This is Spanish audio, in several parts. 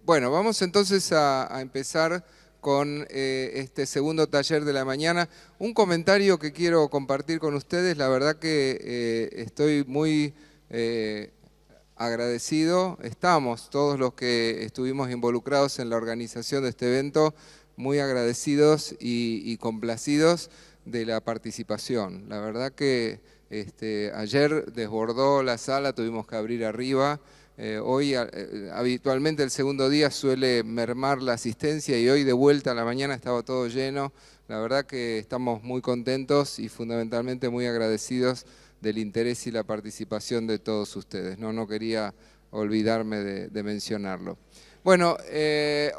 Bueno, vamos entonces a empezar con este segundo taller de la mañana. Un comentario que quiero compartir con ustedes, la verdad que estoy muy agradecido. Estamos todos los que estuvimos involucrados en la organización de este evento, muy agradecidos y complacidos de la participación. La verdad que ayer desbordó la sala, tuvimos que abrir arriba. Hoy habitualmente el segundo día suele mermar la asistencia y hoy de vuelta a la mañana estaba todo lleno. La verdad que estamos muy contentos y fundamentalmente muy agradecidos del interés y la participación de todos ustedes. No quería olvidarme de mencionarlo. Bueno,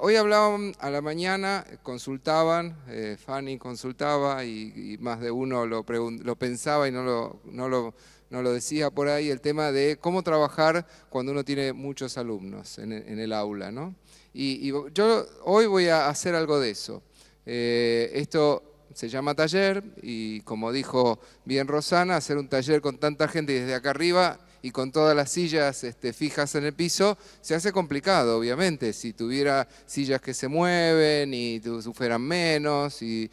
hoy hablaban a la mañana, consultaban, Fanny consultaba y más de uno lo pensaba y no lo decía por ahí, el tema de cómo trabajar cuando uno tiene muchos alumnos en el aula, ¿no? Y yo hoy voy a hacer algo de eso. Esto se llama taller y como dijo bien Rosana, hacer un taller con tanta gente desde acá arriba y con todas las sillas fijas en el piso, se hace complicado, obviamente. Si tuviera sillas que se mueven y fueran menos y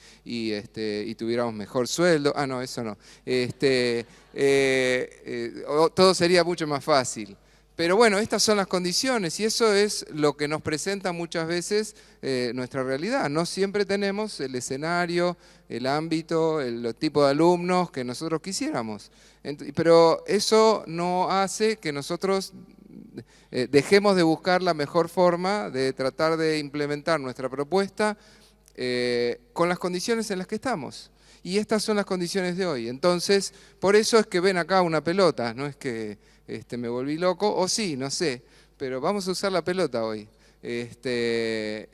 tuviéramos mejor sueldo, no, eso no. Todo sería mucho más fácil. Pero bueno, estas son las condiciones y eso es lo que nos presenta muchas veces nuestra realidad. No siempre tenemos el escenario, el ámbito, el tipo de alumnos que nosotros quisiéramos. Pero eso no hace que nosotros dejemos de buscar la mejor forma de tratar de implementar nuestra propuesta con las condiciones en las que estamos. Y estas son las condiciones de hoy. Entonces, por eso es que ven acá una pelota, no es que me volví loco, o sí, no sé, pero vamos a usar la pelota hoy. Después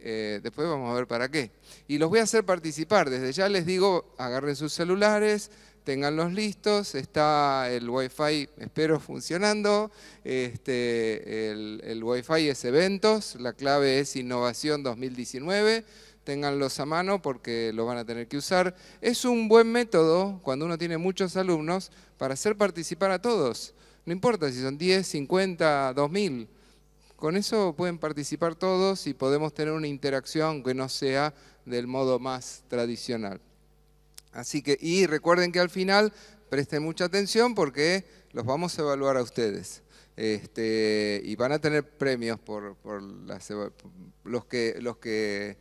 vamos a ver para qué. Y los voy a hacer participar, desde ya les digo, agarren sus celulares, ténganlos listos, está el Wi-Fi, espero, funcionando, el Wi-Fi es eventos, la clave es Innovación 2019, ténganlos a mano porque lo van a tener que usar. Es un buen método, cuando uno tiene muchos alumnos, para hacer participar a todos. No importa si son 10, 50, 2000. Con eso pueden participar todos y podemos tener una interacción que no sea del modo más tradicional. Así que, y recuerden que al final presten mucha atención porque los vamos a evaluar a ustedes. Y van a tener premios por los que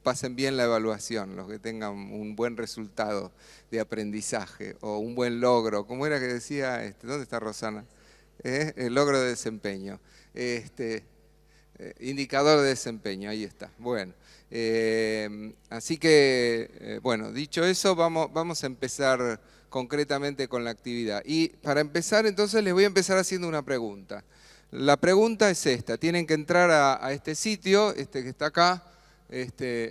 pasen bien la evaluación, los que tengan un buen resultado de aprendizaje o un buen logro. ¿Cómo era que decía? ¿Dónde está Rosana? El logro de desempeño. Indicador de desempeño, ahí está. Bueno, así que, bueno, dicho eso, vamos a empezar concretamente con la actividad. Y para empezar, entonces, les voy a empezar haciendo una pregunta. La pregunta es esta, tienen que entrar a este sitio, que está acá,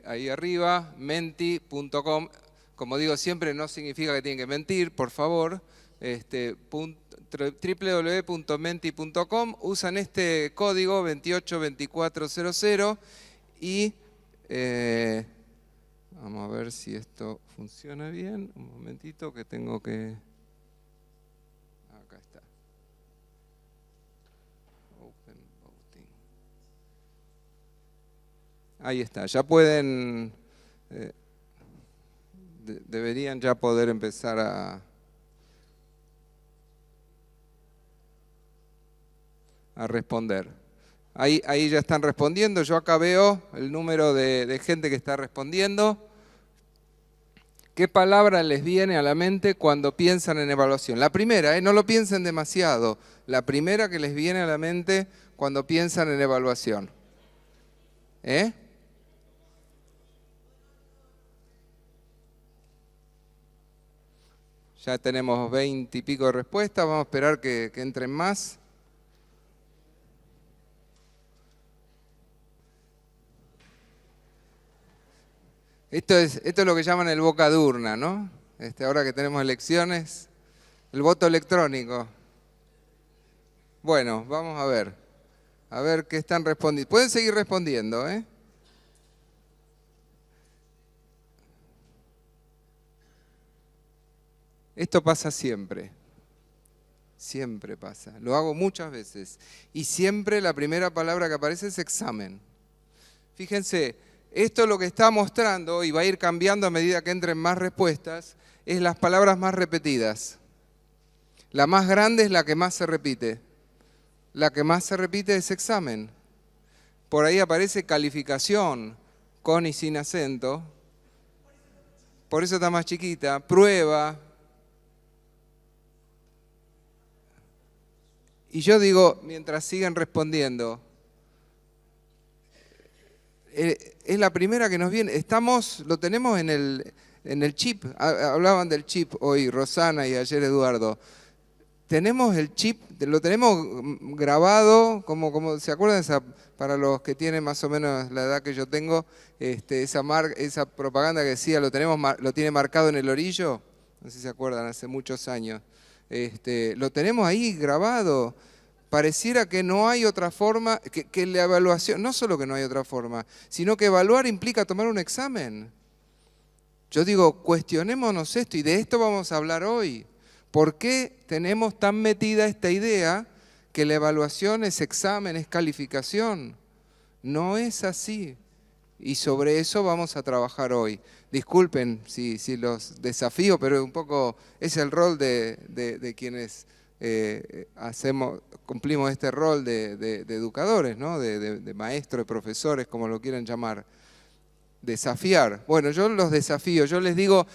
ahí arriba, menti.com. Como digo siempre, no significa que tienen que mentir, por favor. www.menti.com, usan este código 282400 y vamos a ver si esto funciona bien. Un momentito que tengo que... Acá está. Open voting. Ahí está, ya pueden... deberían ya poder empezar a responder. Ahí ya están respondiendo, yo acá veo el número de gente que está respondiendo. ¿Qué palabra les viene a la mente cuando piensan en evaluación? La primera, no lo piensen demasiado, la primera que les viene a la mente cuando piensan en evaluación. Ya tenemos 20 y pico de respuestas, vamos a esperar que entren más. Esto es lo que llaman el boca de urna, ¿no? Ahora que tenemos elecciones, el voto electrónico. Bueno, vamos a ver qué están respondiendo. Pueden seguir respondiendo, ¿eh? Esto pasa siempre. Siempre pasa. Lo hago muchas veces. Y siempre la primera palabra que aparece es examen. Fíjense, esto es lo que está mostrando, y va a ir cambiando a medida que entren más respuestas, es las palabras más repetidas. La más grande es la que más se repite. La que más se repite es examen. Por ahí aparece calificación, con y sin acento. Por eso está más chiquita. Prueba. Y yo digo, mientras siguen respondiendo, es la primera que nos viene. Lo tenemos en el chip. Hablaban del chip hoy Rosana y ayer Eduardo. Tenemos el chip, lo tenemos grabado, como ¿se acuerdan? Para los que tienen más o menos la edad que yo tengo, esa propaganda que decía, lo tiene marcado en el orillo, no sé si se acuerdan, hace muchos años. Lo tenemos ahí grabado. Pareciera que no hay otra forma, que la evaluación, no solo que no hay otra forma, sino que evaluar implica tomar un examen. Yo digo, cuestionémonos esto, y de esto vamos a hablar hoy. ¿Por qué tenemos tan metida esta idea que la evaluación es examen, es calificación? No es así. Y sobre eso vamos a trabajar hoy. Disculpen si los desafío, pero un poco es el rol de quienes cumplimos este rol de educadores, ¿no? de maestros, de profesores, como lo quieran llamar. Desafiar. Bueno, yo los desafío, yo les digo,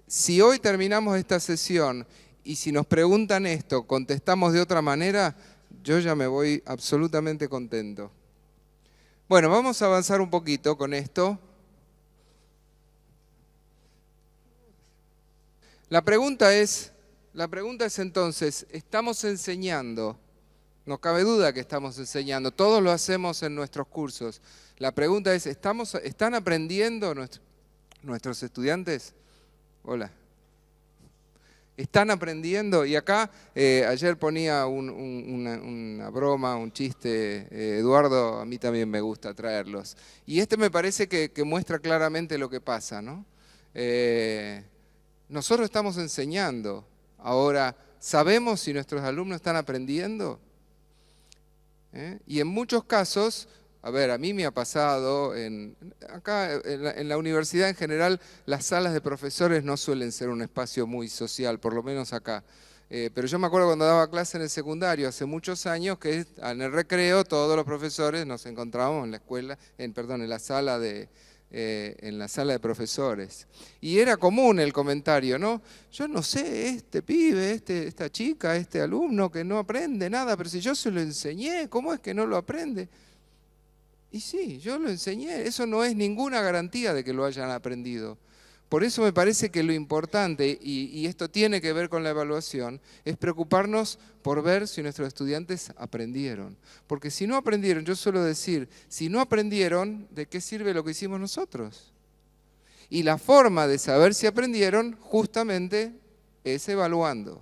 si hoy terminamos esta sesión y si nos preguntan esto, contestamos de otra manera, yo ya me voy absolutamente contento. Bueno, vamos a avanzar un poquito con esto. La pregunta es entonces, ¿estamos enseñando? No cabe duda que estamos enseñando, todos lo hacemos en nuestros cursos. La pregunta es, ¿están aprendiendo nuestros estudiantes? Hola. ¿Están aprendiendo? Y acá ayer ponía una broma, un chiste, Eduardo, a mí también me gusta traerlos. Y me parece que muestra claramente lo que pasa, ¿no? Nosotros estamos enseñando. Ahora, ¿sabemos si nuestros alumnos están aprendiendo? Y en muchos casos, a ver, a mí me ha pasado, acá en la universidad en general, las salas de profesores no suelen ser un espacio muy social, por lo menos acá. Pero yo me acuerdo cuando daba clase en el secundario, hace muchos años, que en el recreo todos los profesores nos encontrábamos en la escuela, en la sala de profesores. Y era común el comentario, ¿no? Yo no sé, este pibe, esta chica, este alumno que no aprende nada, pero si yo se lo enseñé, ¿cómo es que no lo aprende? Y sí, yo lo enseñé, eso no es ninguna garantía de que lo hayan aprendido. Por eso me parece que lo importante, y esto tiene que ver con la evaluación, es preocuparnos por ver si nuestros estudiantes aprendieron. Porque si no aprendieron, yo suelo decir, si no aprendieron, ¿de qué sirve lo que hicimos nosotros? Y la forma de saber si aprendieron justamente es evaluando.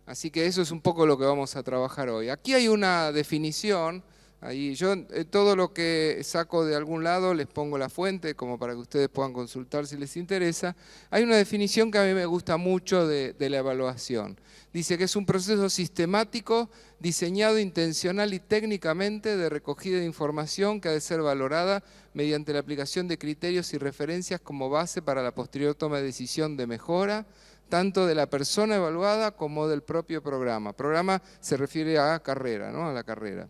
Así que eso es un poco lo que vamos a trabajar hoy. Aquí hay una definición. Ahí yo todo lo que saco de algún lado les pongo la fuente como para que ustedes puedan consultar si les interesa. Hay una definición que a mí me gusta mucho de la evaluación. Dice que es un proceso sistemático, diseñado intencional y técnicamente de recogida de información que ha de ser valorada mediante la aplicación de criterios y referencias como base para la posterior toma de decisión de mejora, tanto de la persona evaluada como del propio programa. Programa se refiere a carrera, ¿no? A la carrera.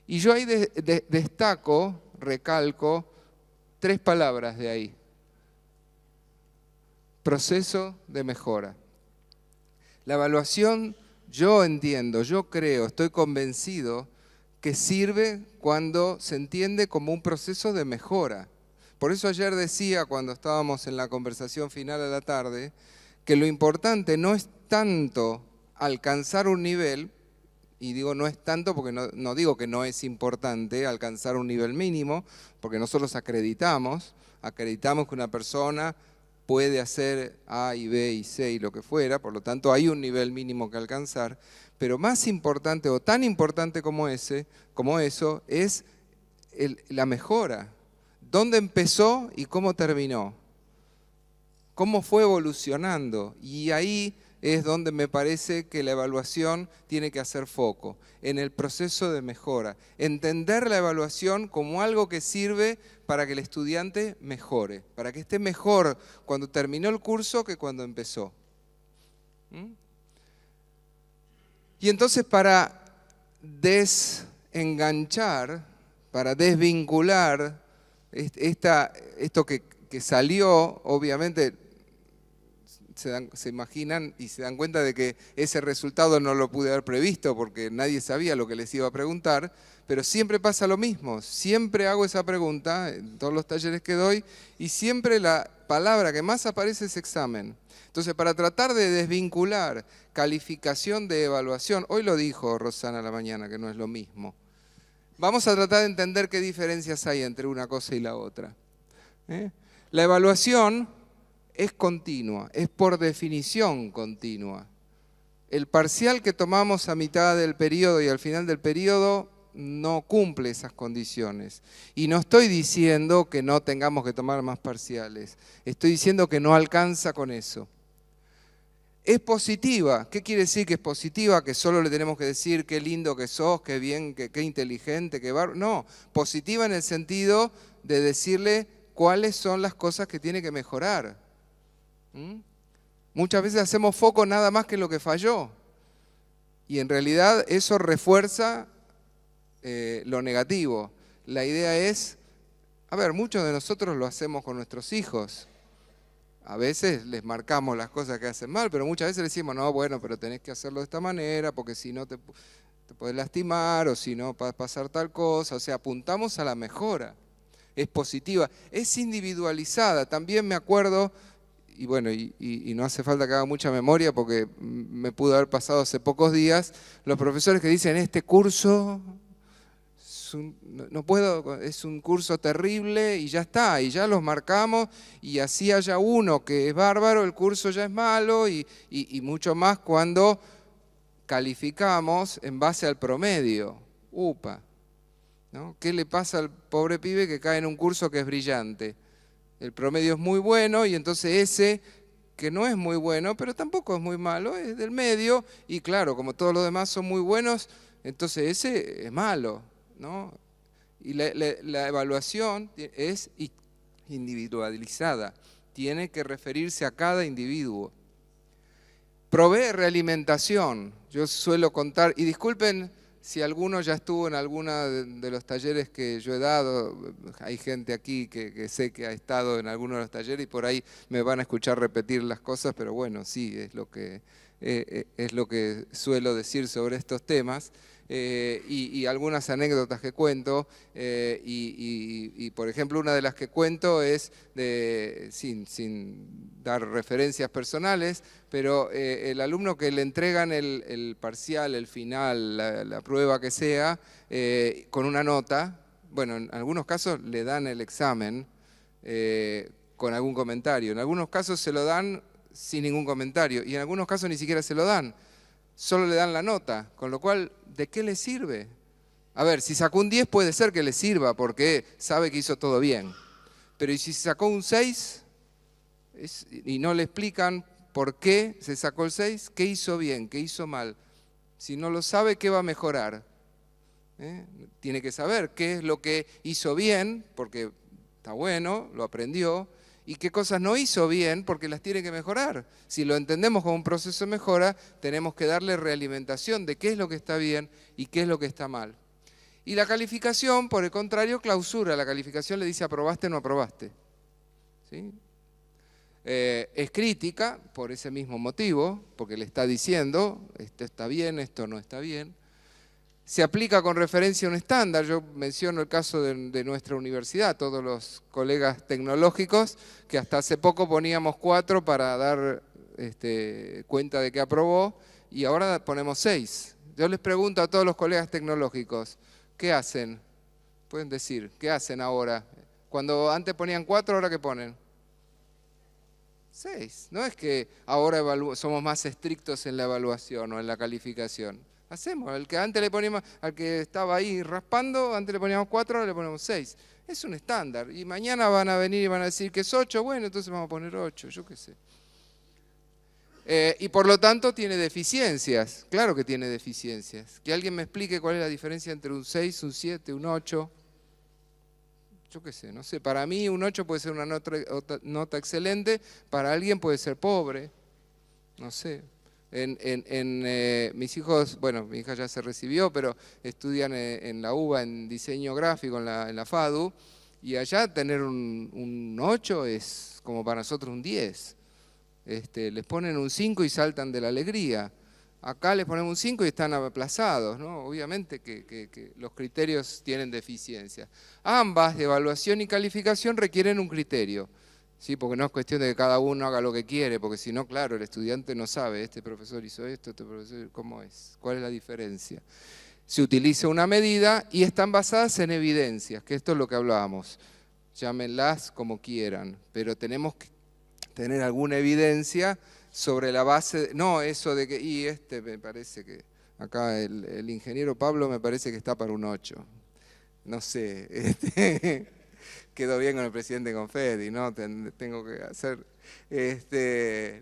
Y yo ahí destaco, recalco, 3 palabras de ahí. Proceso de mejora. La evaluación, yo entiendo, yo creo, estoy convencido que sirve cuando se entiende como un proceso de mejora. Por eso ayer decía, cuando estábamos en la conversación final a la tarde, que lo importante no es tanto alcanzar un nivel, y digo no es tanto porque no digo que no es importante alcanzar un nivel mínimo, porque nosotros acreditamos que una persona puede hacer A y B y C y lo que fuera, por lo tanto hay un nivel mínimo que alcanzar, pero más importante o tan importante como eso es la mejora. ¿Dónde empezó y cómo terminó? ¿Cómo fue evolucionando? Y ahí es donde me parece que la evaluación tiene que hacer foco, en el proceso de mejora. Entender la evaluación como algo que sirve para que el estudiante mejore, para que esté mejor cuando terminó el curso que cuando empezó. Y entonces para desenganchar, para desvincular esto que salió, obviamente se imaginan y se dan cuenta de que ese resultado no lo pude haber previsto porque nadie sabía lo que les iba a preguntar, pero siempre pasa lo mismo, siempre hago esa pregunta en todos los talleres que doy y siempre la palabra que más aparece es examen. Entonces, para tratar de desvincular calificación de evaluación, hoy lo dijo Rosana a la mañana, que no es lo mismo, vamos a tratar de entender qué diferencias hay entre una cosa y la otra. La evaluación es continua, es por definición continua. El parcial que tomamos a mitad del periodo y al final del periodo no cumple esas condiciones. Y no estoy diciendo que no tengamos que tomar más parciales, estoy diciendo que no alcanza con eso. Es positiva. ¿Qué quiere decir que es positiva? Que solo le tenemos que decir qué lindo que sos, qué bien, qué inteligente, qué bárbaro. No, positiva en el sentido de decirle cuáles son las cosas que tiene que mejorar. Muchas veces hacemos foco nada más que en lo que falló. Y en realidad eso refuerza lo negativo. La idea es, muchos de nosotros lo hacemos con nuestros hijos. A veces les marcamos las cosas que hacen mal, pero muchas veces les decimos, no, bueno, pero tenés que hacerlo de esta manera, porque si no te podés lastimar, o si no va a pasar tal cosa. O sea, apuntamos a la mejora. Es positiva, es individualizada. También me acuerdo, y bueno, y no hace falta que haga mucha memoria, porque me pudo haber pasado hace pocos días, los profesores que dicen, este curso no puedo, es un curso terrible y ya está, y ya los marcamos y así haya uno que es bárbaro, el curso ya es malo y mucho más cuando calificamos en base al promedio. Upa, ¿no? ¿Qué le pasa al pobre pibe que cae en un curso que es brillante? El promedio es muy bueno y entonces ese que no es muy bueno, pero tampoco es muy malo, es del medio y claro, como todos los demás son muy buenos, entonces ese es malo, ¿no? Y la evaluación es individualizada, tiene que referirse a cada individuo. Provee realimentación, yo suelo contar, y disculpen si alguno ya estuvo en alguno de los talleres que yo he dado, hay gente aquí que sé que ha estado en alguno de los talleres y por ahí me van a escuchar repetir las cosas, pero bueno, sí, es lo que suelo decir sobre estos temas. Y algunas anécdotas que cuento, y por ejemplo una de las que cuento es, sin dar referencias personales, pero el alumno que le entregan el parcial, el final, la prueba que sea, con una nota, bueno, en algunos casos le dan el examen con algún comentario, en algunos casos se lo dan sin ningún comentario, y en algunos casos ni siquiera se lo dan. Solo le dan la nota, con lo cual, ¿de qué le sirve? Si sacó un 10 puede ser que le sirva porque sabe que hizo todo bien. Pero ¿y si sacó un 6 y no le explican por qué se sacó el 6? ¿Qué hizo bien? ¿Qué hizo mal? Si no lo sabe, ¿qué va a mejorar? Tiene que saber qué es lo que hizo bien, porque está bueno, lo aprendió, y qué cosas no hizo bien porque las tiene que mejorar. Si lo entendemos como un proceso de mejora, tenemos que darle realimentación de qué es lo que está bien y qué es lo que está mal. Y la calificación, por el contrario, clausura. La calificación le dice aprobaste o no aprobaste. ¿Sí? Es crítica por ese mismo motivo, porque le está diciendo esto está bien, esto no está bien. Se aplica con referencia a un estándar. Yo menciono el caso de nuestra universidad, todos los colegas tecnológicos, que hasta hace poco poníamos 4 para dar cuenta de que aprobó, y ahora ponemos 6. Yo les pregunto a todos los colegas tecnológicos, ¿qué hacen? Pueden decir, ¿qué hacen ahora? Cuando antes ponían 4, ¿ahora qué ponen? 6. No es que ahora somos más estrictos en la evaluación o en la calificación. Hacemos, el que antes le poníamos, al que estaba ahí raspando, antes le poníamos 4, ahora le ponemos 6. Es un estándar. Y mañana van a venir y van a decir que es 8, bueno, entonces vamos a poner 8, yo qué sé. Y por lo tanto tiene deficiencias, claro que tiene deficiencias. Que alguien me explique cuál es la diferencia entre un 6, un 7, un 8. Yo qué sé, no sé, para mí un 8 puede ser una nota excelente, para alguien puede ser pobre, no sé. Mis hijos, bueno, mi hija ya se recibió, pero estudian en la UBA en diseño gráfico, en la FADU, y allá tener un 8 es como para nosotros un 10. Les ponen un 5 y saltan de la alegría. Acá les ponemos un 5 y están aplazados, ¿no? Obviamente que los criterios tienen deficiencias. Ambas, de evaluación y calificación, requieren un criterio, ¿sí? Porque no es cuestión de que cada uno haga lo que quiere, porque si no, claro, el estudiante no sabe, este profesor hizo esto, este profesor, ¿cómo es? ¿Cuál es la diferencia? Se utiliza una medida y están basadas en evidencias, que esto es lo que hablábamos. Llámenlas como quieran, pero tenemos que tener alguna evidencia sobre la base, no eso de que, y me parece que, acá el ingeniero Pablo me parece que está para un 8. No sé, quedó bien con el presidente Confedi, ¿no? Tengo que hacer,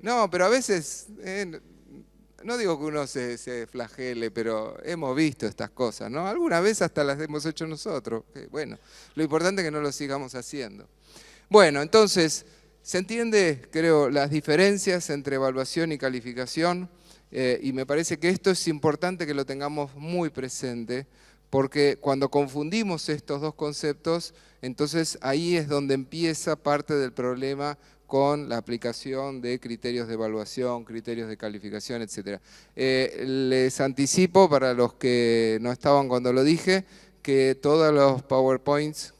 no, pero a veces, no digo que uno se flagele, pero hemos visto estas cosas, ¿no? Alguna vez hasta las hemos hecho nosotros. Bueno, lo importante es que no lo sigamos haciendo. Bueno, entonces, se entiende, creo, las diferencias entre evaluación y calificación, y me parece que esto es importante que lo tengamos muy presente, porque cuando confundimos estos dos conceptos, entonces ahí es donde empieza parte del problema con la aplicación de criterios de evaluación, criterios de calificación, etc. Les anticipo, para los que no estaban cuando lo dije, que todos los PowerPoints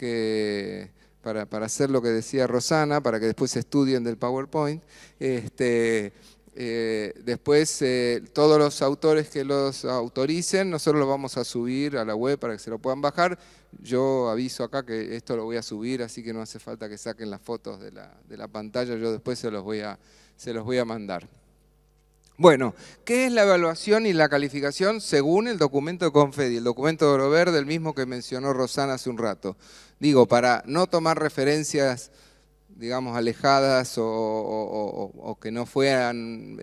para hacer lo que decía Rosana, para que después estudien del PowerPoint. Después, todos los autores que los autoricen, nosotros los vamos a subir a la web para que se lo puedan bajar. Yo aviso acá que esto lo voy a subir, así que no hace falta que saquen las fotos de la pantalla, yo después se los voy a mandar. Bueno, ¿qué es la evaluación y la calificación según el documento de Confedi, el documento de Oro Verde, el mismo que mencionó Rosana hace un rato? Digo, para no tomar referencias, digamos, alejadas o que no fueran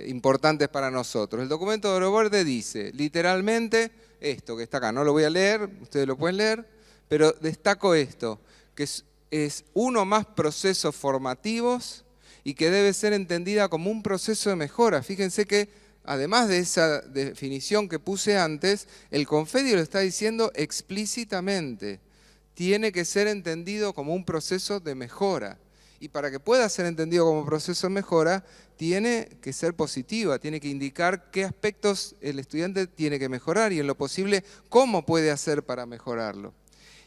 importantes para nosotros. El documento de Oro Verde dice, literalmente, esto que está acá, no lo voy a leer, ustedes lo pueden leer, pero destaco esto, que es uno más procesos formativos y que debe ser entendida como un proceso de mejora. Fíjense que, además de esa definición que puse antes, el Confedi lo está diciendo explícitamente. Tiene que ser entendido como un proceso de mejora. Y para que pueda ser entendido como proceso de mejora, tiene que ser positiva, tiene que indicar qué aspectos el estudiante tiene que mejorar y, en lo posible, cómo puede hacer para mejorarlo.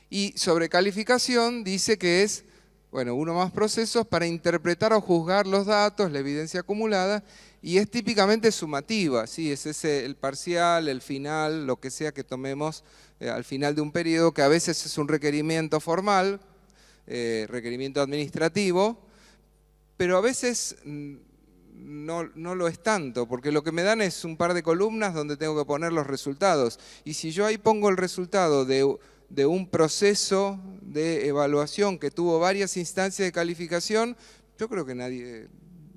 Y sobre calificación dice que es, bueno, uno más procesos para interpretar o juzgar los datos, la evidencia acumulada, y es típicamente sumativa, ¿sí? Es ese, el parcial, el final, lo que sea que tomemos al final de un periodo, que a veces es un requerimiento formal, requerimiento administrativo, pero a veces no lo es tanto, porque lo que me dan es un par de columnas donde tengo que poner los resultados, y si yo ahí pongo el resultado de un proceso de evaluación que tuvo varias instancias de calificación, yo creo que nadie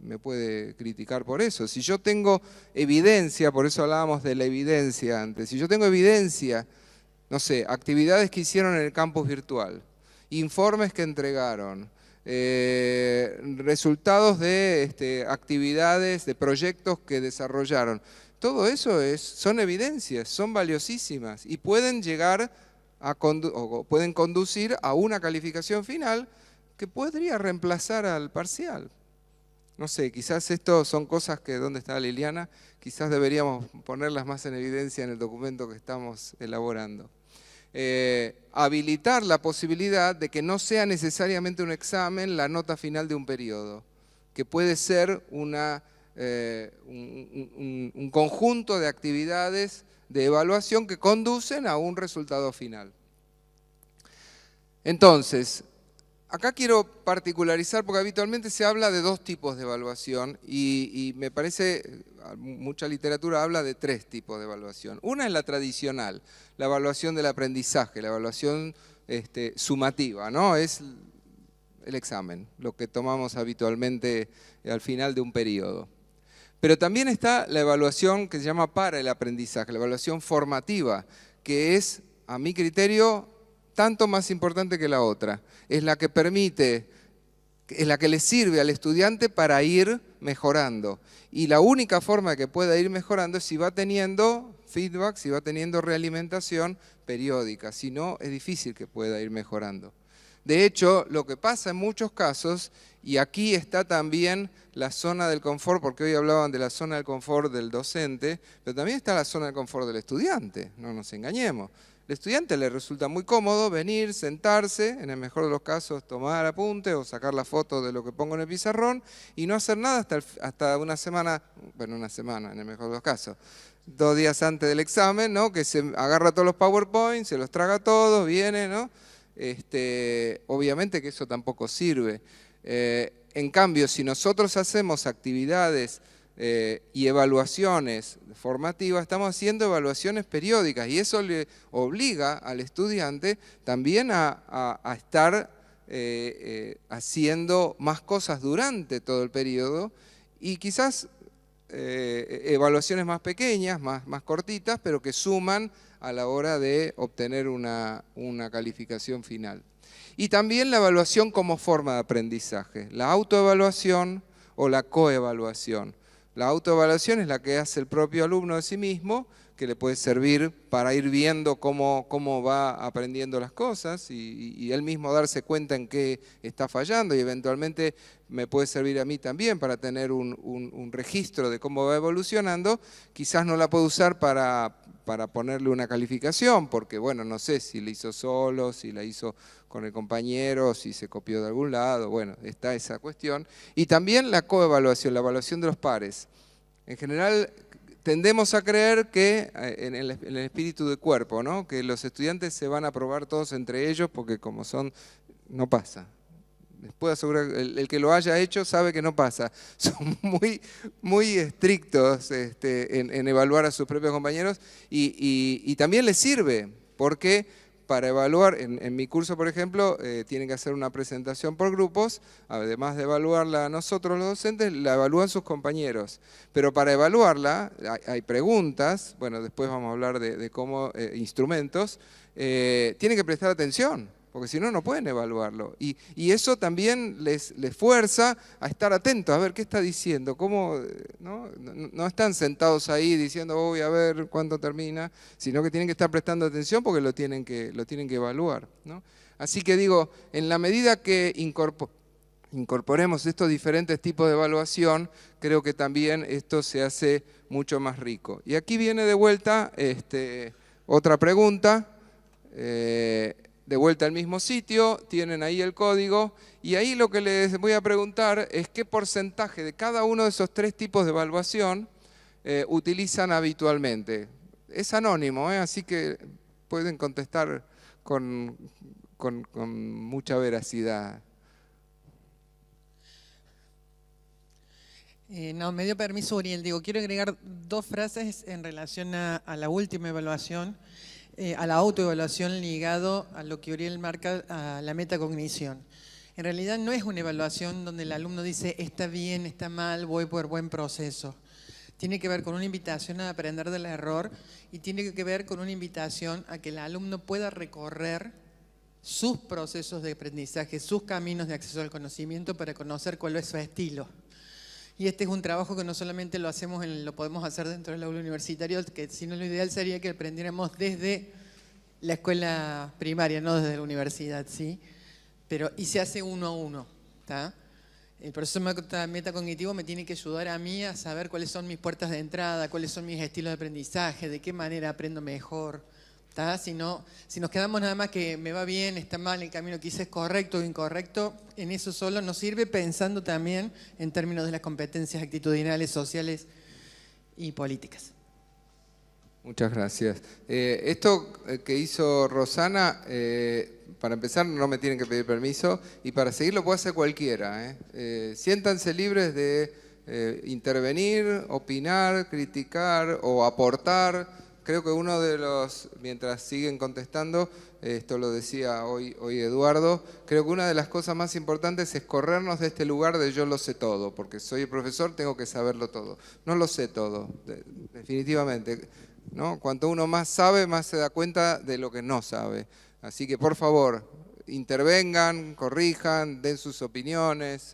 me puede criticar por eso. Si yo tengo evidencia, por eso hablábamos de la evidencia antes, si yo tengo evidencia, no sé, actividades que hicieron en el campus virtual, informes que entregaron, resultados de actividades, de proyectos que desarrollaron, todo eso son evidencias, son valiosísimas y pueden llegar o pueden conducir a una calificación final que podría reemplazar al parcial. No sé, quizás esto son cosas que, ¿dónde está Liliana? Quizás deberíamos ponerlas más en evidencia en el documento que estamos elaborando. Habilitar la posibilidad de que no sea necesariamente un examen la nota final de un periodo, que puede ser un conjunto de actividades de evaluación que conducen a un resultado final. Entonces, acá quiero particularizar, porque habitualmente se habla de dos tipos de evaluación y me parece, mucha literatura habla de tres tipos de evaluación. Una es la tradicional, la evaluación del aprendizaje, la evaluación sumativa, ¿no? Es el examen, lo que tomamos habitualmente al final de un periodo. Pero también está la evaluación que se llama para el aprendizaje, la evaluación formativa, que es, a mi criterio, tanto más importante que la otra. Es la que permite, es la que le sirve al estudiante para ir mejorando. Y la única forma de que pueda ir mejorando es si va teniendo feedback, si va teniendo realimentación periódica. Si no, es difícil que pueda ir mejorando. De hecho, lo que pasa en muchos casos, y aquí está también la zona del confort, porque hoy hablaban de la zona del confort del docente, pero también está la zona del confort del estudiante, no nos engañemos. Al estudiante le resulta muy cómodo venir, sentarse, en el mejor de los casos tomar apunte o sacar la foto de lo que pongo en el pizarrón y no hacer nada hasta una semana, bueno, una semana en el mejor de los casos, 2 días antes del examen, ¿no? Que se agarra todos los PowerPoint, se los traga todos, viene, ¿no? Obviamente que eso tampoco sirve. En cambio, si nosotros hacemos actividades y evaluaciones formativas, estamos haciendo evaluaciones periódicas y eso le obliga al estudiante también a estar haciendo más cosas durante todo el periodo y quizás evaluaciones más pequeñas, más cortitas, pero que suman a la hora de obtener una calificación final. Y también la evaluación como forma de aprendizaje, la autoevaluación o la coevaluación. La autoevaluación es la que hace el propio alumno de sí mismo, que le puede servir para ir viendo cómo va aprendiendo las cosas y él mismo darse cuenta en qué está fallando y eventualmente me puede servir a mí también para tener un registro de cómo va evolucionando. Quizás no la puedo usar para ponerle una calificación, porque bueno, no sé si la hizo solo, si la hizo con el compañero, si se copió de algún lado, bueno, está esa cuestión. Y también la coevaluación, la evaluación de los pares. En general tendemos a creer que en el espíritu de cuerpo, ¿no? Que los estudiantes se van a probar todos entre ellos porque como son, no pasa. Les puedo asegurar, el que lo haya hecho sabe que no pasa. Son muy estrictos en evaluar a sus propios compañeros y también les sirve porque para evaluar, en mi curso por ejemplo, tienen que hacer una presentación por grupos, además de evaluarla nosotros los docentes, la evalúan sus compañeros. Pero para evaluarla hay preguntas, bueno después vamos a hablar de cómo, instrumentos, tienen que prestar atención. Porque si no, no pueden evaluarlo. Y eso también les fuerza a estar atentos, a ver qué está diciendo, cómo, no están sentados ahí diciendo voy a ver cuándo termina, sino que tienen que estar prestando atención porque lo tienen que evaluar, ¿no? Así que digo, en la medida que incorporemos estos diferentes tipos de evaluación, creo que también esto se hace mucho más rico. Y aquí viene de vuelta otra pregunta. De vuelta al mismo sitio, tienen ahí el código y ahí lo que les voy a preguntar es qué porcentaje de cada uno de esos 3 tipos de evaluación utilizan habitualmente. Es anónimo, así que pueden contestar con mucha veracidad. No, me dio permiso Uriel. Digo, quiero agregar 2 frases en relación a la última evaluación. A la autoevaluación ligado a lo que Uriel marca, a la metacognición. En realidad no es una evaluación donde el alumno dice está bien, está mal, voy por buen proceso. Tiene que ver con una invitación a aprender del error y tiene que ver con una invitación a que el alumno pueda recorrer sus procesos de aprendizaje, sus caminos de acceso al conocimiento para conocer cuál es su estilo. Y este es un trabajo que no solamente lo hacemos, lo podemos hacer dentro del aula universitaria, sino lo ideal sería que aprendiéramos desde la escuela primaria, no desde la universidad, ¿sí? Y se hace uno a uno, ¿tá? El proceso metacognitivo me tiene que ayudar a mí a saber cuáles son mis puertas de entrada, cuáles son mis estilos de aprendizaje, de qué manera aprendo mejor, ¿tá? Si nos quedamos nada más que me va bien, está mal, el camino que hice es correcto o incorrecto, en eso solo nos sirve pensando también en términos de las competencias actitudinales, sociales y políticas. Muchas gracias. Esto que hizo Rosana, para empezar no me tienen que pedir permiso y para seguir lo puede hacer cualquiera. Siéntanse libres de intervenir, opinar, criticar o aportar. creo que uno de los, mientras siguen contestando, esto lo decía hoy Eduardo, creo que una de las cosas más importantes es corrernos de este lugar de yo lo sé todo, porque soy el profesor, tengo que saberlo todo. No lo sé todo, definitivamente, ¿no? Cuanto uno más sabe, más se da cuenta de lo que no sabe. Así que, por favor, intervengan, corrijan, den sus opiniones.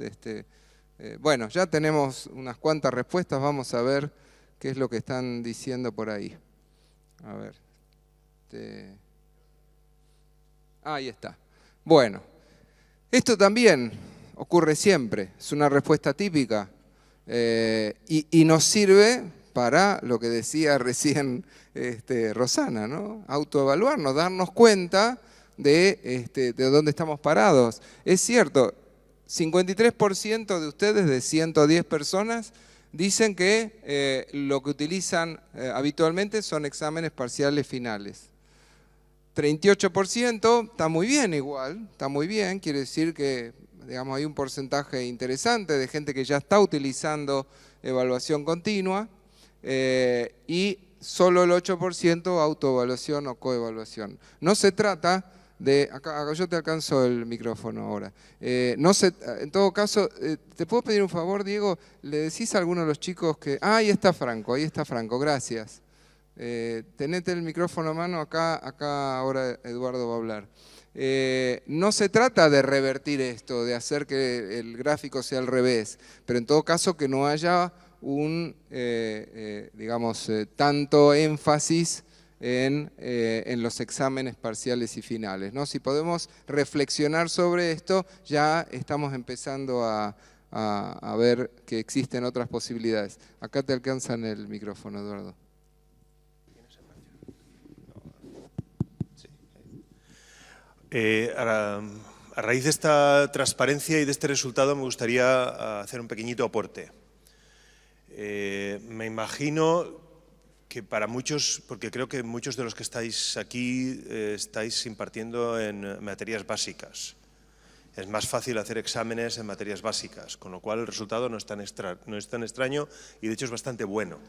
Bueno, ya tenemos unas cuantas respuestas, vamos a ver qué es lo que están diciendo por ahí. A ver. Ahí está. Bueno, esto también ocurre siempre, es una respuesta típica y nos sirve para lo que decía recién Rosana, ¿no? Autoevaluarnos, darnos cuenta de dónde estamos parados. Es cierto, 53% de ustedes, de 110 personas, dicen que lo que utilizan habitualmente son exámenes parciales finales. 38% está muy bien igual, está muy bien, quiere decir que digamos, hay un porcentaje interesante de gente que ya está utilizando evaluación continua y solo el 8% autoevaluación o coevaluación. No se trata de, acá yo te alcanzo el micrófono ahora, en todo caso, ¿te puedo pedir un favor, Diego? ¿Le decís a alguno de los chicos que, ahí está Franco, gracias. Tenete el micrófono a mano, acá ahora Eduardo va a hablar. No se trata de revertir esto, de hacer que el gráfico sea al revés, pero en todo caso que no haya un, digamos, tanto énfasis en los exámenes parciales y finales, ¿no? Si podemos reflexionar sobre esto, ya estamos empezando a ver que existen otras posibilidades. Acá te alcanzan el micrófono, Eduardo. A raíz de esta transparencia y de este resultado me gustaría hacer un pequeñito aporte. Me imagino que para muchos, porque creo que muchos de los que estáis aquí estáis impartiendo en materias básicas. Es más fácil hacer exámenes en materias básicas, con lo cual el resultado no es tan extraño y de hecho es bastante bueno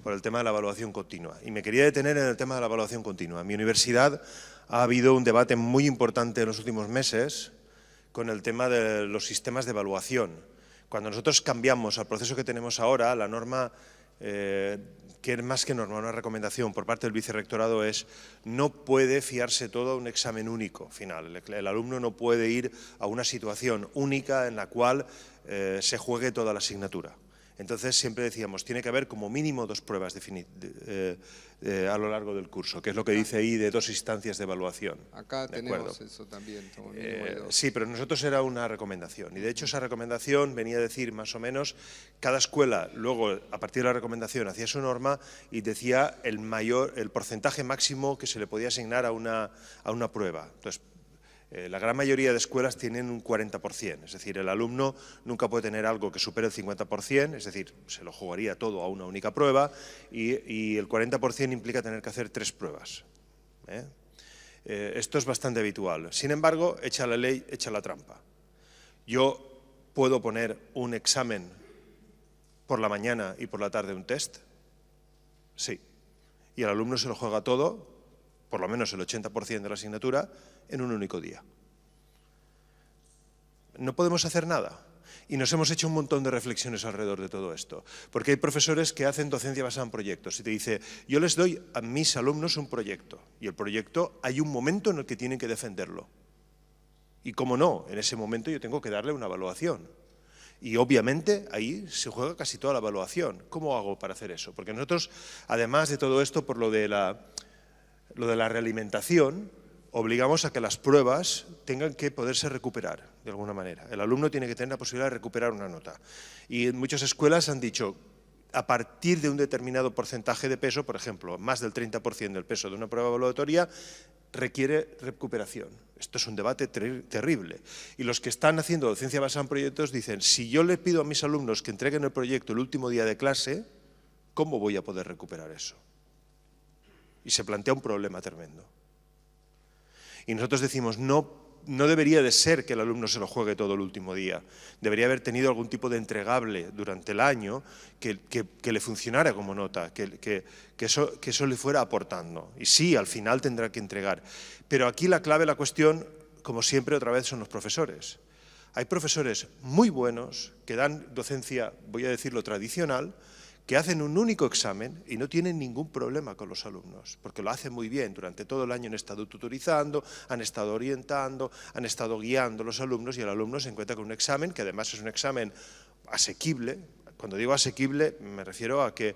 por el tema de la evaluación continua. Y me quería detener en el tema de la evaluación continua. En mi universidad ha habido un debate muy importante en los últimos meses con el tema de los sistemas de evaluación. Cuando nosotros cambiamos al proceso que tenemos ahora, la norma, que es más que norma, una recomendación por parte del vicerrectorado es no puede fiarse todo a un examen único final. El alumno no puede ir a una situación única en la cual se juegue toda la asignatura. Entonces siempre decíamos, tiene que haber como mínimo 2 pruebas a lo largo del curso, que es lo que dice ahí de 2 instancias de evaluación. Acá tenemos eso también. Como mínimo sí, pero nosotros era una recomendación y de hecho esa recomendación venía a decir más o menos, cada escuela luego a partir de la recomendación hacía su norma y decía el porcentaje máximo que se le podía asignar a una prueba. Entonces, la gran mayoría de escuelas tienen un 40%, es decir, el alumno nunca puede tener algo que supere el 50%, es decir, se lo jugaría todo a una única prueba y el 40% implica tener que hacer 3 pruebas. Esto es bastante habitual. Sin embargo, echa la ley, echa la trampa. Yo puedo poner un examen por la mañana y por la tarde un test, sí, y el alumno se lo juega todo, por lo menos el 80% de la asignatura, en un único día. No podemos hacer nada. Y nos hemos hecho un montón de reflexiones alrededor de todo esto. Porque hay profesores que hacen docencia basada en proyectos y te dice, yo les doy a mis alumnos un proyecto y el proyecto hay un momento en el que tienen que defenderlo. Y cómo no, en ese momento yo tengo que darle una evaluación. Y obviamente ahí se juega casi toda la evaluación. ¿Cómo hago para hacer eso? Porque nosotros, además de todo esto, por lo de la realimentación, obligamos a que las pruebas tengan que poderse recuperar de alguna manera. El alumno tiene que tener la posibilidad de recuperar una nota. Y en muchas escuelas han dicho, a partir de un determinado porcentaje de peso, por ejemplo, más del 30% del peso de una prueba evaluatoria, requiere recuperación. Esto es un debate terrible. Y los que están haciendo docencia basada en proyectos dicen, si yo le pido a mis alumnos que entreguen el proyecto el último día de clase, ¿cómo voy a poder recuperar eso? Y se plantea un problema tremendo. Y nosotros decimos, no no debería de ser que el alumno se lo juegue todo el último día. Debería haber tenido algún tipo de entregable durante el año que le funcionara como nota, que eso le fuera aportando. Y sí, al final tendrá que entregar. Pero aquí la clave, la cuestión, como siempre, otra vez son los profesores. Hay profesores muy buenos que dan docencia, voy a decirlo, tradicional, que hacen un único examen y no tienen ningún problema con los alumnos, porque lo hacen muy bien. Durante todo el año han estado tutorizando, han estado orientando, han estado guiando a los alumnos y el alumno se encuentra con un examen que además es un examen asequible. Cuando digo asequible me refiero a que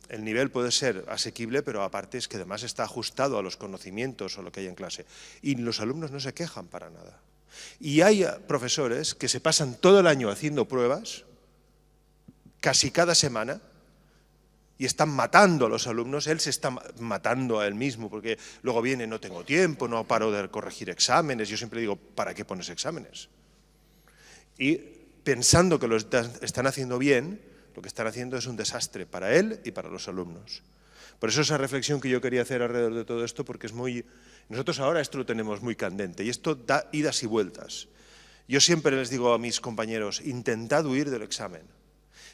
el nivel puede ser asequible, pero aparte es que además está ajustado a los conocimientos o lo que hay en clase. Y los alumnos no se quejan para nada. Y hay profesores que se pasan todo el año haciendo pruebas, casi cada semana, y están matando a los alumnos. Él se está matando a él mismo, porque luego viene, no tengo tiempo, no paro de corregir exámenes. Yo siempre digo, ¿para qué pones exámenes? Y pensando que lo están haciendo bien, lo que están haciendo es un desastre para él y para los alumnos. Por eso esa reflexión que yo quería hacer alrededor de todo esto, porque es muy... Nosotros ahora esto lo tenemos muy candente, y esto da idas y vueltas. Yo siempre les digo a mis compañeros, intentad huir del examen.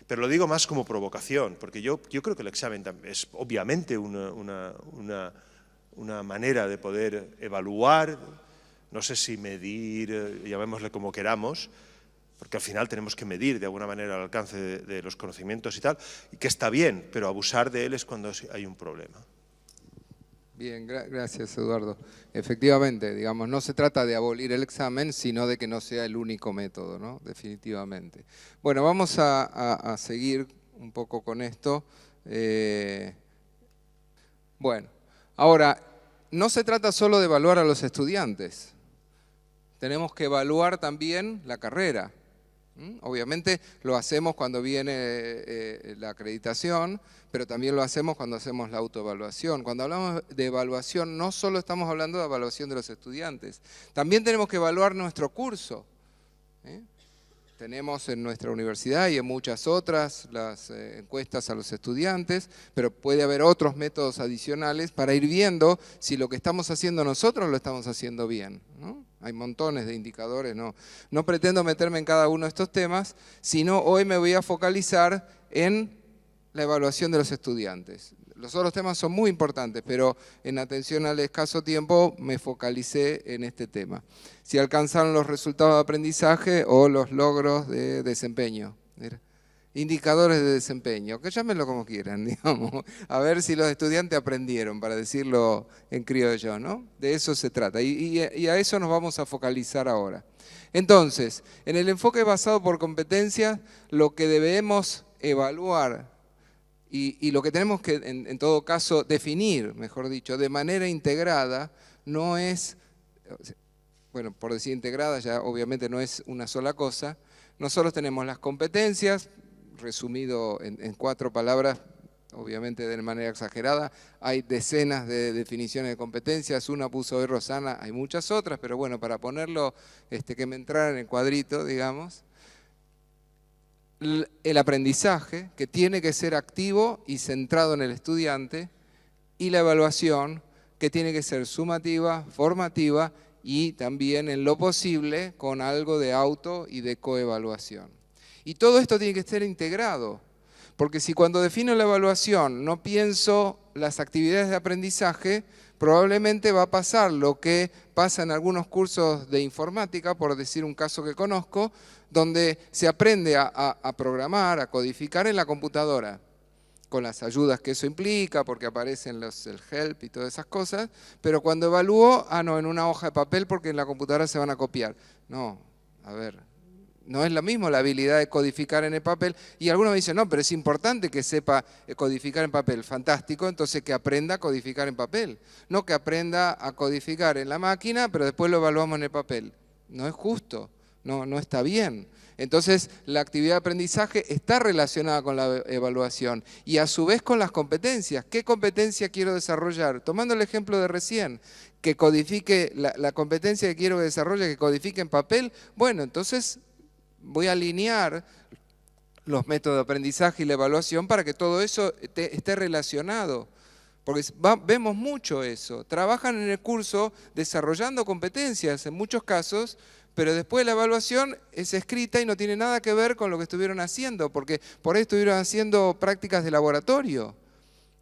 Pero lo digo más como provocación, porque yo creo que el examen es obviamente una manera de poder evaluar, no sé si medir, llamémosle como queramos, porque al final tenemos que medir de alguna manera el alcance de los conocimientos y tal, y que está bien, pero abusar de él es cuando hay un problema. Bien, gracias Eduardo. Efectivamente, digamos, no se trata de abolir el examen, sino de que no sea el único método, ¿no? Definitivamente. Bueno, vamos a seguir un poco con esto. Bueno, ahora, no se trata solo de evaluar a los estudiantes. Tenemos que evaluar también la carrera. Obviamente lo hacemos cuando viene la acreditación, pero también lo hacemos cuando hacemos la autoevaluación. Cuando hablamos de evaluación, no solo estamos hablando de evaluación de los estudiantes, también tenemos que evaluar nuestro curso. Tenemos en nuestra universidad y en muchas otras las encuestas a los estudiantes, pero puede haber otros métodos adicionales para ir viendo si lo que estamos haciendo nosotros lo estamos haciendo bien, ¿no? Hay montones de indicadores, no pretendo meterme en cada uno de estos temas, sino hoy me voy a focalizar en la evaluación de los estudiantes. Los otros temas son muy importantes, pero en atención al escaso tiempo me focalicé en este tema. Si alcanzaron los resultados de aprendizaje o los logros de desempeño. Indicadores de desempeño, que llámenlo como quieran, digamos. A ver si los estudiantes aprendieron, para decirlo en criollo, ¿no? De eso se trata, y a eso nos vamos a focalizar ahora. Entonces, en el enfoque basado por competencias, lo que debemos evaluar y lo que tenemos que, en todo caso, definir, mejor dicho, de manera integrada, no es, bueno, por decir integrada ya obviamente no es una sola cosa. Nosotros tenemos las competencias, resumido en 4 palabras, obviamente de manera exagerada. Hay decenas de definiciones de competencias, una puso hoy Rosana, hay muchas otras, pero bueno, para ponerlo, que me entrara en el cuadrito, digamos. El aprendizaje, que tiene que ser activo y centrado en el estudiante, y la evaluación, que tiene que ser sumativa, formativa y también en lo posible con algo de auto y de coevaluación. Y todo esto tiene que estar integrado, porque si cuando defino la evaluación no pienso las actividades de aprendizaje, probablemente va a pasar lo que pasa en algunos cursos de informática, por decir un caso que conozco, donde se aprende a programar, a codificar en la computadora, con las ayudas que eso implica, porque aparecen el help y todas esas cosas, pero cuando evalúo, no, en una hoja de papel porque en la computadora se van a copiar. No, a ver, no es lo mismo la habilidad de codificar en el papel, y algunos me dicen, no, pero es importante que sepa codificar en papel. Fantástico, entonces que aprenda a codificar en papel, no que aprenda a codificar en la máquina, pero después lo evaluamos en el papel. No es justo, no está bien. Entonces, la actividad de aprendizaje está relacionada con la evaluación y a su vez con las competencias. ¿Qué competencia quiero desarrollar? Tomando el ejemplo de recién, que codifique, la competencia que quiero que desarrolle, que codifique en papel, bueno, entonces voy a alinear los métodos de aprendizaje y la evaluación para que todo eso esté relacionado. Porque vemos mucho eso. Trabajan en el curso desarrollando competencias en muchos casos, pero después la evaluación es escrita y no tiene nada que ver con lo que estuvieron haciendo, porque por ahí estuvieron haciendo prácticas de laboratorio.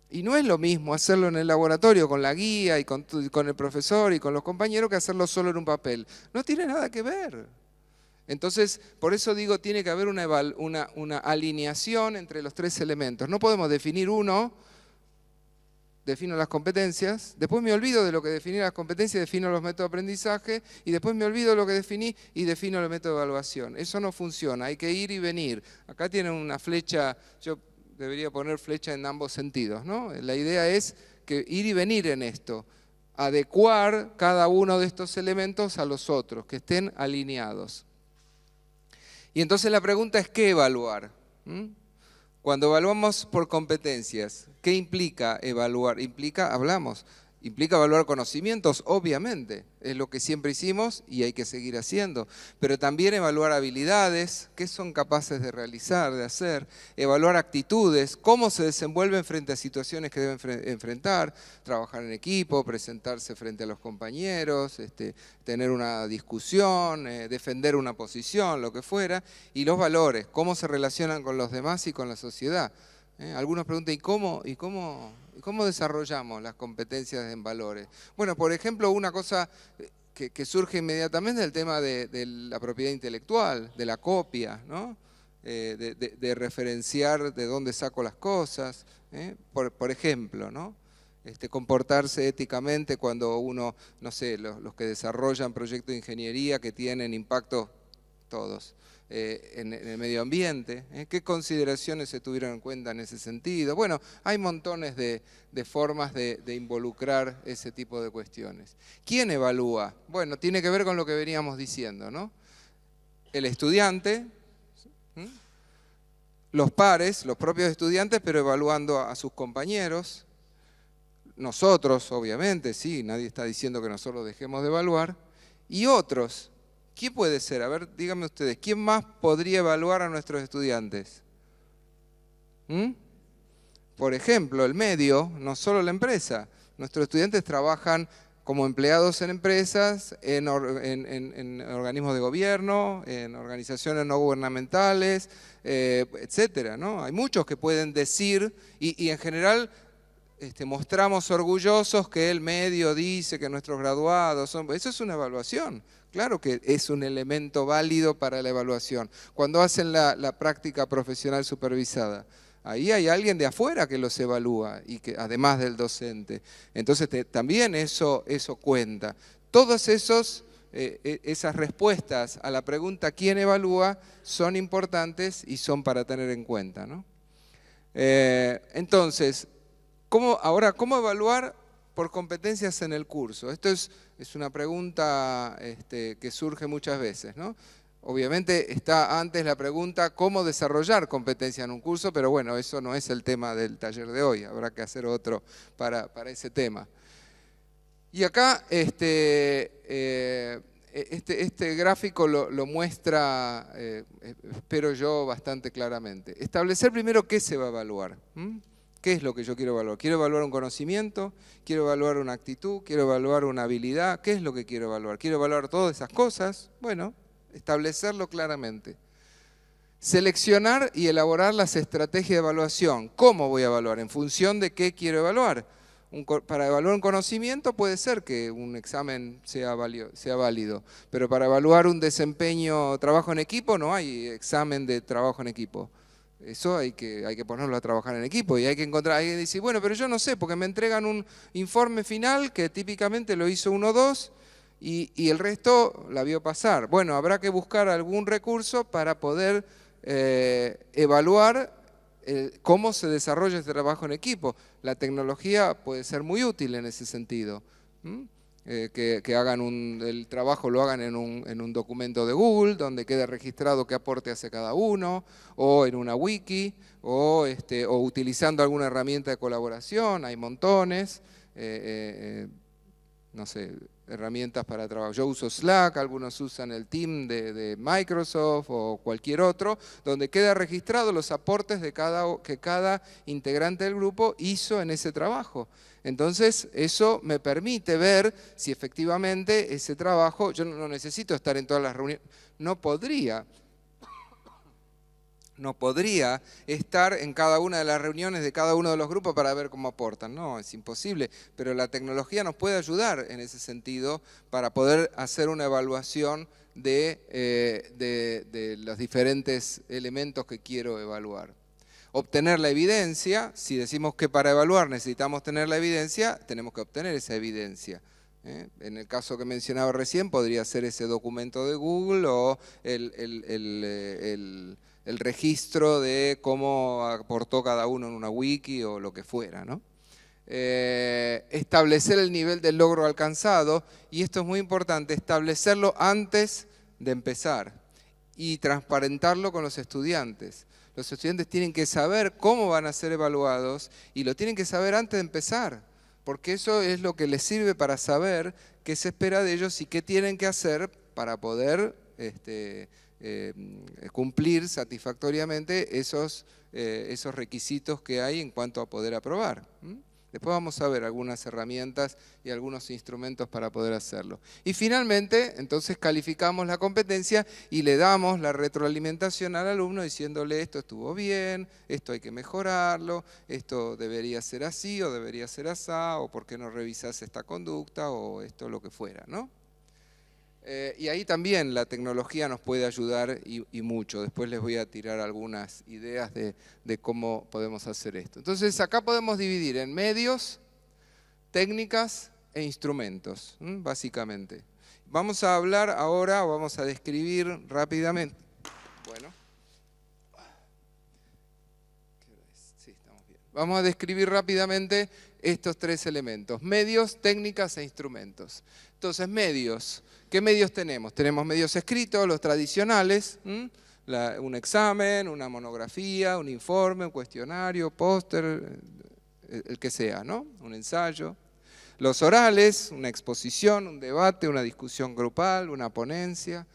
Y no es lo mismo hacerlo en el laboratorio con la guía y con el profesor y con los compañeros que hacerlo solo en un papel. No tiene nada que ver. Entonces, por eso digo, tiene que haber una alineación entre los tres elementos. No podemos definir uno, defino las competencias, después me olvido de lo que definí las competencias, defino los métodos de aprendizaje, y después me olvido de lo que definí y defino el método de evaluación. Eso no funciona, hay que ir y venir. Acá tienen una flecha, yo debería poner flecha en ambos sentidos, ¿no? La idea es que ir y venir en esto, adecuar cada uno de estos elementos a los otros, que estén alineados. Y entonces la pregunta es, ¿qué evaluar? Cuando evaluamos por competencias, ¿qué implica evaluar? Implica evaluar conocimientos, obviamente, es lo que siempre hicimos y hay que seguir haciendo, pero también evaluar habilidades, qué son capaces de realizar, de hacer, evaluar actitudes, cómo se desenvuelven frente a situaciones que deben enfrentar, trabajar en equipo, presentarse frente a los compañeros, tener una discusión, defender una posición, lo que fuera, y los valores, cómo se relacionan con los demás y con la sociedad. Algunos preguntan, ¿y cómo desarrollamos las competencias en valores? Bueno, por ejemplo, una cosa que surge inmediatamente es el tema de la propiedad intelectual, de la copia, ¿no? De referenciar de dónde saco las cosas, por ejemplo, ¿no? Comportarse éticamente cuando uno, no sé, los que desarrollan proyectos de ingeniería que tienen impacto, todos, en el medio ambiente, ¿qué consideraciones se tuvieron en cuenta en ese sentido? Bueno, hay montones de formas de involucrar ese tipo de cuestiones. ¿Quién evalúa? Bueno, tiene que ver con lo que veníamos diciendo, ¿no? El estudiante, los pares, los propios estudiantes, pero evaluando a sus compañeros. Nosotros, obviamente, sí, nadie está diciendo que nosotros dejemos de evaluar. Y otros. ¿Quién puede ser? A ver, díganme ustedes, ¿quién más podría evaluar a nuestros estudiantes? Por ejemplo, el medio, no solo la empresa. Nuestros estudiantes trabajan como empleados en empresas, en organismos de gobierno, en organizaciones no gubernamentales, etcétera, ¿no? Hay muchos que pueden decir, y en general mostramos orgullosos que el medio dice que nuestros graduados son... Eso es una evaluación. Claro que es un elemento válido para la evaluación. Cuando hacen la práctica profesional supervisada, ahí hay alguien de afuera que los evalúa, y que, además del docente. Entonces también eso cuenta. Todas esas respuestas a la pregunta ¿quién evalúa? Son importantes y son para tener en cuenta, ¿no? Entonces, ¿cómo evaluar por competencias en el curso? Esto es una pregunta que surge muchas veces, ¿no? Obviamente está antes la pregunta ¿cómo desarrollar competencias en un curso? Pero bueno, eso no es el tema del taller de hoy, habrá que hacer otro para ese tema. Y acá este gráfico lo muestra, espero yo, bastante claramente. Establecer primero qué se va a evaluar. ¿Qué es lo que yo quiero evaluar? ¿Quiero evaluar un conocimiento? ¿Quiero evaluar una actitud? ¿Quiero evaluar una habilidad? ¿Qué es lo que quiero evaluar? ¿Quiero evaluar todas esas cosas? Bueno, establecerlo claramente. Seleccionar y elaborar las estrategias de evaluación. ¿Cómo voy a evaluar? ¿En función de qué quiero evaluar? Para evaluar un conocimiento puede ser que un examen sea válido, pero para evaluar un desempeño, trabajo en equipo, no hay examen de trabajo en equipo. Eso hay que ponerlo a trabajar en equipo y hay que encontrar, alguien dice, bueno, pero yo no sé, porque me entregan un informe final que típicamente lo hizo 1 o 2 y el resto la vio pasar. Bueno, habrá que buscar algún recurso para poder evaluar cómo se desarrolla este trabajo en equipo. La tecnología puede ser muy útil en ese sentido. Que hagan el trabajo lo hagan en un documento de Google, donde quede registrado qué aporte hace cada uno, o en una wiki, o utilizando alguna herramienta de colaboración, hay montones, no sé, herramientas para trabajo. Yo uso Slack, algunos usan el Team de Microsoft o cualquier otro, donde queda registrado los aportes que cada integrante del grupo hizo en ese trabajo. Entonces, eso me permite ver si efectivamente ese trabajo, yo no necesito estar en todas las reuniones, no podría estar en cada una de las reuniones de cada uno de los grupos para ver cómo aportan. No, es imposible, pero la tecnología nos puede ayudar en ese sentido para poder hacer una evaluación de los diferentes elementos que quiero evaluar. Obtener la evidencia, si decimos que para evaluar necesitamos tener la evidencia, tenemos que obtener esa evidencia. En el caso que mencionaba recién, podría ser ese documento de Google o el registro de cómo aportó cada uno en una wiki o lo que fuera, ¿no? Establecer el nivel del logro alcanzado, y esto es muy importante, establecerlo antes de empezar y transparentarlo con los estudiantes. Los estudiantes tienen que saber cómo van a ser evaluados y lo tienen que saber antes de empezar, porque eso es lo que les sirve para saber qué se espera de ellos y qué tienen que hacer para poder cumplir satisfactoriamente esos requisitos que hay en cuanto a poder aprobar. Después vamos a ver algunas herramientas y algunos instrumentos para poder hacerlo. Y finalmente, entonces calificamos la competencia y le damos la retroalimentación al alumno diciéndole esto estuvo bien, esto hay que mejorarlo, esto debería ser así o debería ser asá, o por qué no revisás esta conducta o esto lo que fuera, ¿no? Y ahí también la tecnología nos puede ayudar y mucho. Después les voy a tirar algunas ideas de cómo podemos hacer esto. Entonces acá podemos dividir en medios, técnicas e instrumentos, básicamente. Vamos a hablar ahora, o vamos a describir rápidamente. Bueno. Sí, estamos bien. Vamos a describir rápidamente estos tres elementos: medios, técnicas e instrumentos. Entonces, medios. ¿Qué medios tenemos? Tenemos medios escritos, los tradicionales, un examen, una monografía, un informe, un cuestionario, póster, el que sea, ¿no? Un ensayo. Los orales, una exposición, un debate, una discusión grupal, una ponencia.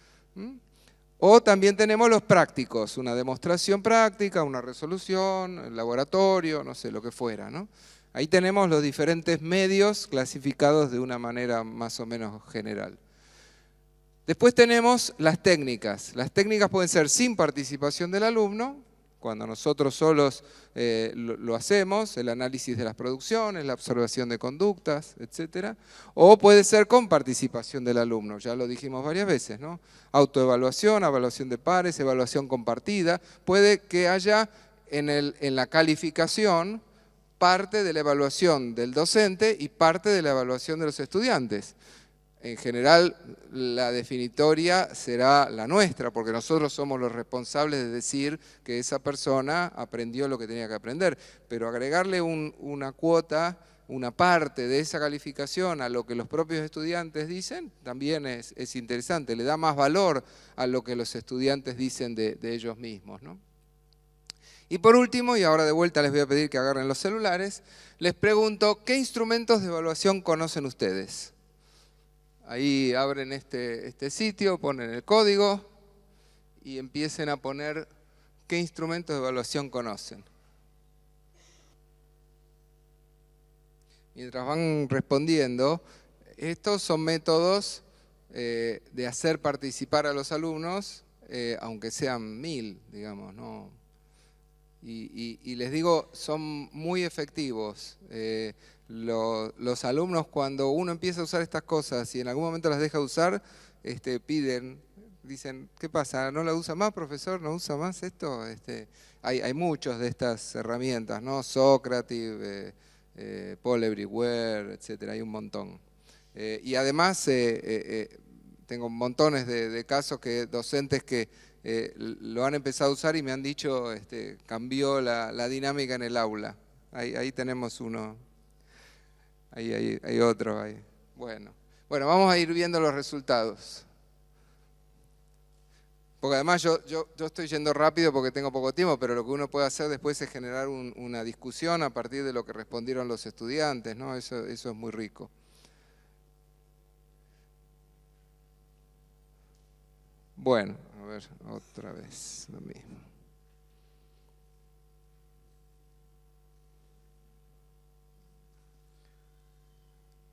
O también tenemos los prácticos, una demostración práctica, una resolución, el laboratorio, no sé, lo que fuera, ¿no? Ahí tenemos los diferentes medios clasificados de una manera más o menos general. Después tenemos las técnicas. Las técnicas pueden ser sin participación del alumno, cuando nosotros solos lo hacemos, el análisis de las producciones, la observación de conductas, etc. O puede ser con participación del alumno, ya lo dijimos varias veces, ¿no? Autoevaluación, evaluación de pares, evaluación compartida. Puede que haya en la calificación parte de la evaluación del docente y parte de la evaluación de los estudiantes. En general, la definitoria será la nuestra, porque nosotros somos los responsables de decir que esa persona aprendió lo que tenía que aprender. Pero agregarle una cuota, una parte de esa calificación a lo que los propios estudiantes dicen, también es interesante, le da más valor a lo que los estudiantes dicen de ellos mismos, ¿no? Y por último, y ahora de vuelta les voy a pedir que agarren los celulares, les pregunto, ¿qué instrumentos de evaluación conocen ustedes? Ahí abren este sitio, ponen el código y empiecen a poner qué instrumentos de evaluación conocen. Mientras van respondiendo, estos son métodos de hacer participar a los alumnos, aunque sean 1000, digamos, ¿no? Y les digo, son muy efectivos. Los alumnos, cuando uno empieza a usar estas cosas y en algún momento las deja de usar, dicen, ¿qué pasa? ¿No la usa más, profesor? ¿No usa más esto? Hay muchos de estas herramientas, ¿no? Socrative, Paul Everywhere, etcétera, hay un montón. Y además, tengo montones de casos que docentes que lo han empezado a usar y me han dicho, cambió la dinámica en el aula. Ahí tenemos uno. Hay otro ahí. Bueno, vamos a ir viendo los resultados. Porque además yo estoy yendo rápido porque tengo poco tiempo, pero lo que uno puede hacer después es generar una discusión a partir de lo que respondieron los estudiantes, ¿no? Eso es muy rico. Bueno, a ver, otra vez lo mismo.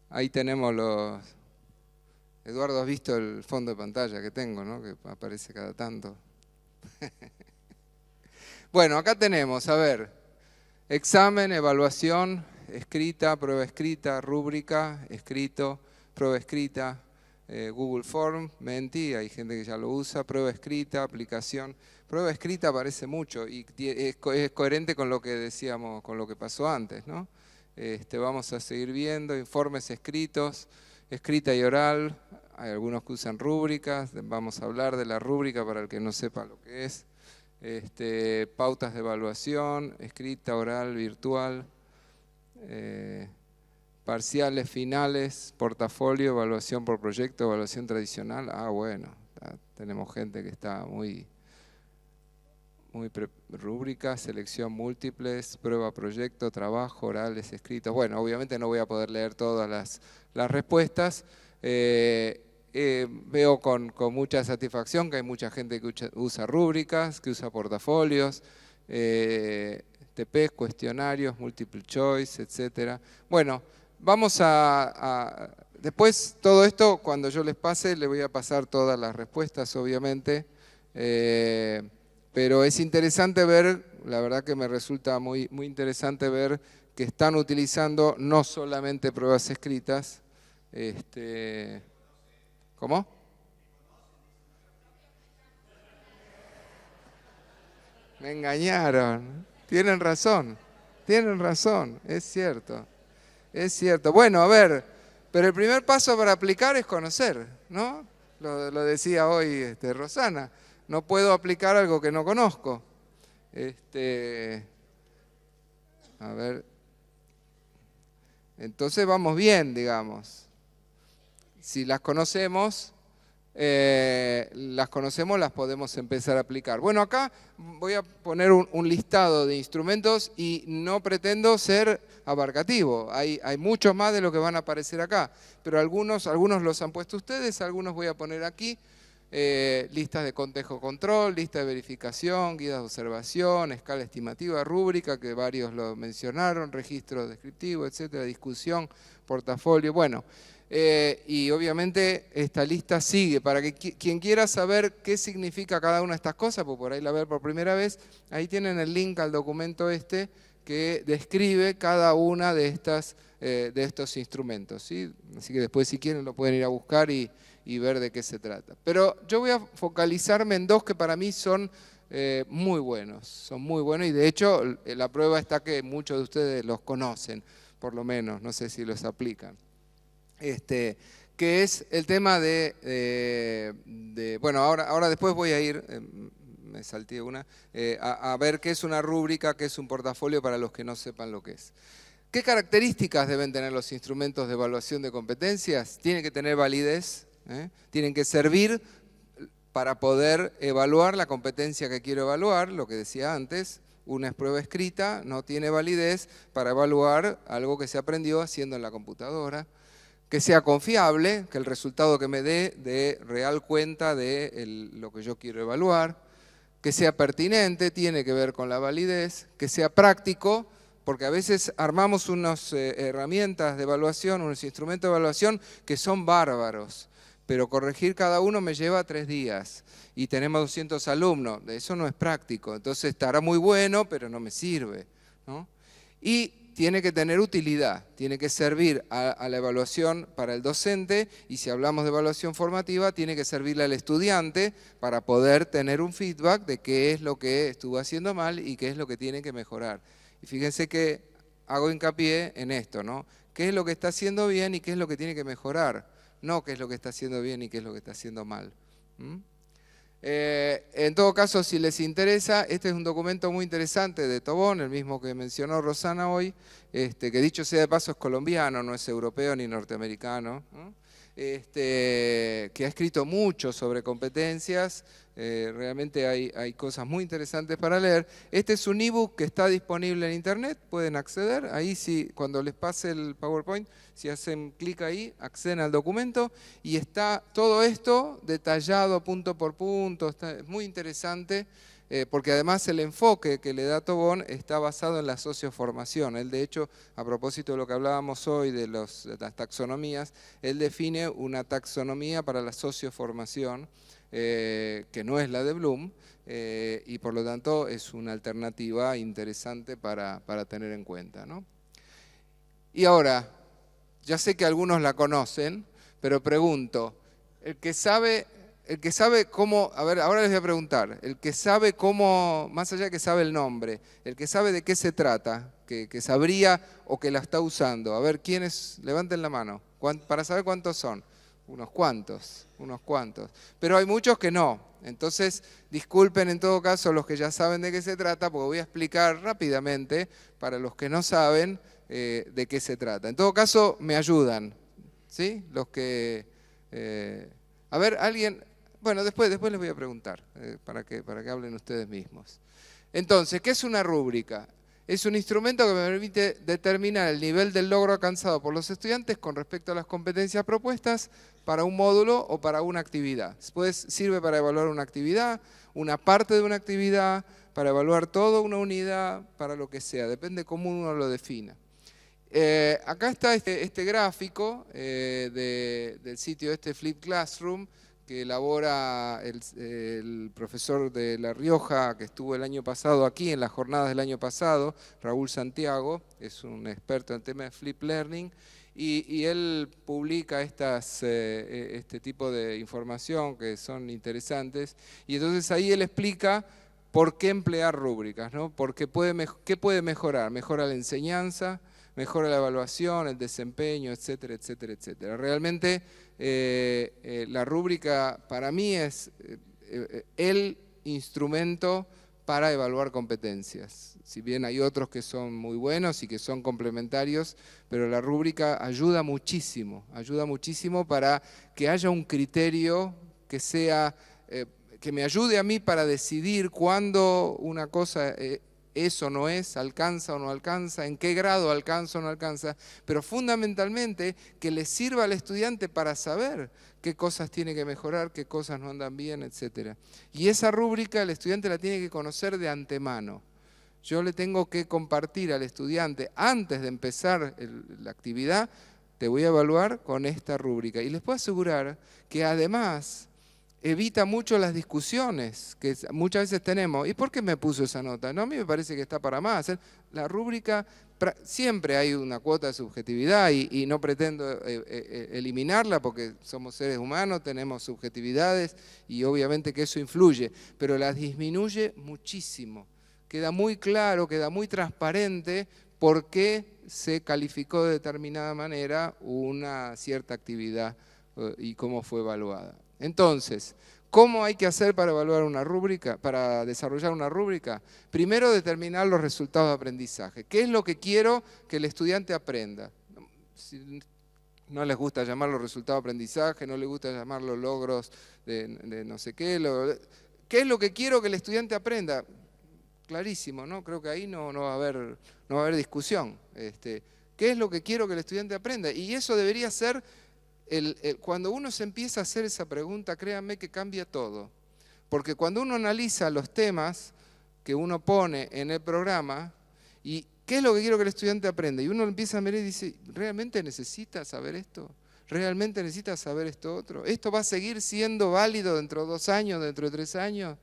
Ahí tenemos los... Eduardo, has visto el fondo de pantalla que tengo, ¿no? Que aparece cada tanto. Bueno, acá tenemos, a ver, examen, evaluación, escrita, prueba escrita, rúbrica, escrito, prueba escrita, Google Form, Menti, hay gente que ya lo usa, prueba escrita, aplicación. Prueba escrita aparece mucho y es coherente con lo que decíamos, con lo que pasó antes, ¿no? Vamos a seguir viendo, informes escritos, escrita y oral, hay algunos que usan rúbricas, vamos a hablar de la rúbrica para el que no sepa lo que es. Pautas de evaluación, escrita, oral, virtual, parciales, finales, portafolio, evaluación por proyecto, evaluación tradicional. Ah, bueno, tenemos gente que está muy rúbrica, selección múltiples, prueba proyecto, trabajo, orales, escritos. Bueno, obviamente no voy a poder leer todas las respuestas. Veo con mucha satisfacción que hay mucha gente que usa rúbricas, que usa portafolios, TP, cuestionarios, multiple choice, etc. Bueno, vamos después todo esto, cuando yo les pase, les voy a pasar todas las respuestas, obviamente. Pero es interesante ver, la verdad que me resulta muy interesante ver que están utilizando no solamente pruebas escritas. ¿Cómo? Me engañaron. Tienen razón, es cierto. Es cierto. Bueno, a ver, pero el primer paso para aplicar es conocer, ¿no? Lo decía hoy Rosana. No puedo aplicar algo que no conozco. A ver. Entonces vamos bien, digamos. Si las conocemos, las podemos empezar a aplicar. Bueno, acá voy a poner un listado de instrumentos y no pretendo ser abarcativo. Hay muchos más de lo que van a aparecer acá, pero algunos los han puesto ustedes, algunos voy a poner aquí. Listas de cotejo-control, lista de verificación, guías de observación, escala estimativa, rúbrica, que varios lo mencionaron, registro descriptivo, etcétera, discusión, portafolio, bueno. Y obviamente esta lista sigue, para que quien quiera saber qué significa cada una de estas cosas, pues por ahí la ver por primera vez, ahí tienen el link al documento que describe cada una de estos instrumentos, ¿sí? Así que después si quieren lo pueden ir a buscar y ver de qué se trata. Pero yo voy a focalizarme en dos que para mí son muy buenos, y de hecho la prueba está que muchos de ustedes los conocen, por lo menos, no sé si los aplican. Que es el tema bueno, ahora después voy a ir, me salté una, a ver qué es una rúbrica, qué es un portafolio para los que no sepan lo que es. ¿Qué características deben tener los instrumentos de evaluación de competencias? Tienen que tener validez, tienen que servir para poder evaluar la competencia que quiero evaluar, lo que decía antes. Una es prueba escrita, no tiene validez para evaluar algo que se aprendió haciendo en la computadora. Que sea confiable, que el resultado que me dé real cuenta de lo que yo quiero evaluar. Que sea pertinente, tiene que ver con la validez. Que sea práctico, porque a veces armamos unas herramientas de evaluación, unos instrumentos de evaluación que son bárbaros, pero corregir cada uno me lleva 3 días y tenemos 200 alumnos, eso no es práctico, entonces estará muy bueno, pero no me sirve, ¿no? Y tiene que tener utilidad, tiene que servir a la evaluación para el docente y si hablamos de evaluación formativa, tiene que servirle al estudiante para poder tener un feedback de qué es lo que estuvo haciendo mal y qué es lo que tiene que mejorar. Y fíjense que hago hincapié en esto, ¿no? ¿Qué es lo que está haciendo bien y qué es lo que tiene que mejorar? No qué es lo que está haciendo bien y qué es lo que está haciendo mal. En todo caso, si les interesa, este es un documento muy interesante de Tobón, el mismo que mencionó Rosana hoy, que dicho sea de paso es colombiano, no es europeo ni norteamericano, ¿no? que ha escrito mucho sobre competencias. Realmente hay cosas muy interesantes para leer. Este es un ebook que está disponible en internet, pueden acceder. Ahí sí, cuando les pase el PowerPoint, si hacen clic ahí, acceden al documento y está todo esto detallado punto por punto. Es muy interesante. Porque además el enfoque que le da Tobón está basado en la socioformación. Él, de hecho, a propósito de lo que hablábamos hoy de las taxonomías, él define una taxonomía para la socioformación, que no es la de Bloom, y por lo tanto es una alternativa interesante para tener en cuenta, ¿no? Y ahora, ya sé que algunos la conocen, pero pregunto, el que sabe cómo, a ver, ahora les voy a preguntar, el que sabe cómo, más allá de que sabe el nombre, el que sabe de qué se trata, que sabría o que la está usando, a ver, ¿quiénes? Levanten la mano, para saber cuántos son. Unos cuantos. Pero hay muchos que no. Entonces, disculpen en todo caso los que ya saben de qué se trata, porque voy a explicar rápidamente, para los que no saben, de qué se trata. En todo caso, me ayudan, ¿sí? Los que... a ver, alguien... Bueno, después les voy a preguntar, para que hablen ustedes mismos. Entonces, ¿qué es una rúbrica? Es un instrumento que me permite determinar el nivel del logro alcanzado por los estudiantes con respecto a las competencias propuestas para un módulo o para una actividad. Después sirve para evaluar una actividad, una parte de una actividad, para evaluar toda una unidad, para lo que sea, depende cómo uno lo defina. Acá está este gráfico del sitio Flip Classroom, que elabora el profesor de La Rioja, que estuvo el año pasado aquí, en las jornadas del año pasado, Raúl Santiago, es un experto en temas de Flip Learning, y él publica este tipo de información que son interesantes, y entonces ahí él explica por qué emplear rúbricas, ¿no? Porque ¿qué puede mejorar? Mejora la enseñanza, mejora la evaluación, el desempeño, etcétera, etcétera, etcétera. Realmente la rúbrica para mí es el instrumento para evaluar competencias. Si bien hay otros que son muy buenos y que son complementarios, pero la rúbrica ayuda muchísimo para que haya un criterio que sea, que me ayude a mí para decidir cuándo una cosa es o no es, alcanza o no alcanza, en qué grado alcanza o no alcanza, pero fundamentalmente que le sirva al estudiante para saber qué cosas tiene que mejorar, qué cosas no andan bien, etc. Y esa rúbrica el estudiante la tiene que conocer de antemano. Yo le tengo que compartir al estudiante, antes de empezar la actividad, te voy a evaluar con esta rúbrica. Y les puedo asegurar que además evita mucho las discusiones que muchas veces tenemos. ¿Y por qué me puso esa nota? No, a mí me parece que está para más. La rúbrica, siempre hay una cuota de subjetividad y no pretendo eliminarla porque somos seres humanos, tenemos subjetividades y obviamente que eso influye, pero las disminuye muchísimo. Queda muy claro, queda muy transparente por qué se calificó de determinada manera una cierta actividad y cómo fue evaluada. Entonces, ¿cómo hay que hacer para evaluar una rúbrica, para desarrollar una rúbrica? Primero, determinar los resultados de aprendizaje. ¿Qué es lo que quiero que el estudiante aprenda? Si no les gusta llamarlo resultados de aprendizaje, no les gusta llamarlo logros de no sé qué. ¿Qué es lo que quiero que el estudiante aprenda? Clarísimo, ¿no? Creo que ahí no va a haber discusión. ¿Qué es lo que quiero que el estudiante aprenda? Y eso debería ser... cuando uno se empieza a hacer esa pregunta, créanme que cambia todo. Porque cuando uno analiza los temas que uno pone en el programa, y ¿qué es lo que quiero que el estudiante aprenda? Y uno empieza a mirar y dice, ¿realmente necesita saber esto? ¿Realmente necesita saber esto otro? ¿Esto va a seguir siendo válido dentro de 2 años, dentro de 3 años?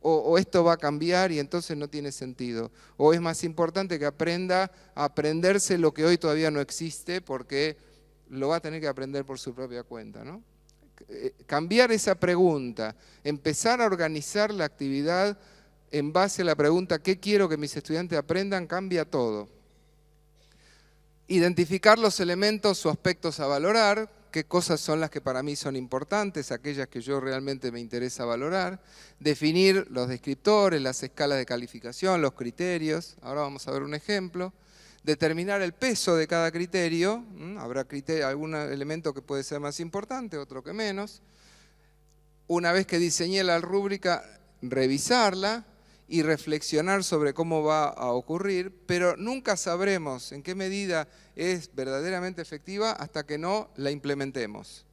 ¿O esto va a cambiar y entonces no tiene sentido? ¿O es más importante que aprenda a aprenderse lo que hoy todavía no existe porque lo va a tener que aprender por su propia cuenta, ¿no? Cambiar esa pregunta, empezar a organizar la actividad en base a la pregunta ¿qué quiero que mis estudiantes aprendan? Cambia todo. Identificar los elementos o aspectos a valorar, qué cosas son las que para mí son importantes, aquellas que yo realmente me interesa valorar, definir los descriptores, las escalas de calificación, los criterios, ahora vamos a ver un ejemplo, Determinar el peso de cada criterio, habrá algún elemento que puede ser más importante, otro que menos. Una vez que diseñé la rúbrica, revisarla y reflexionar sobre cómo va a ocurrir, pero nunca sabremos en qué medida es verdaderamente efectiva hasta que no la implementemos.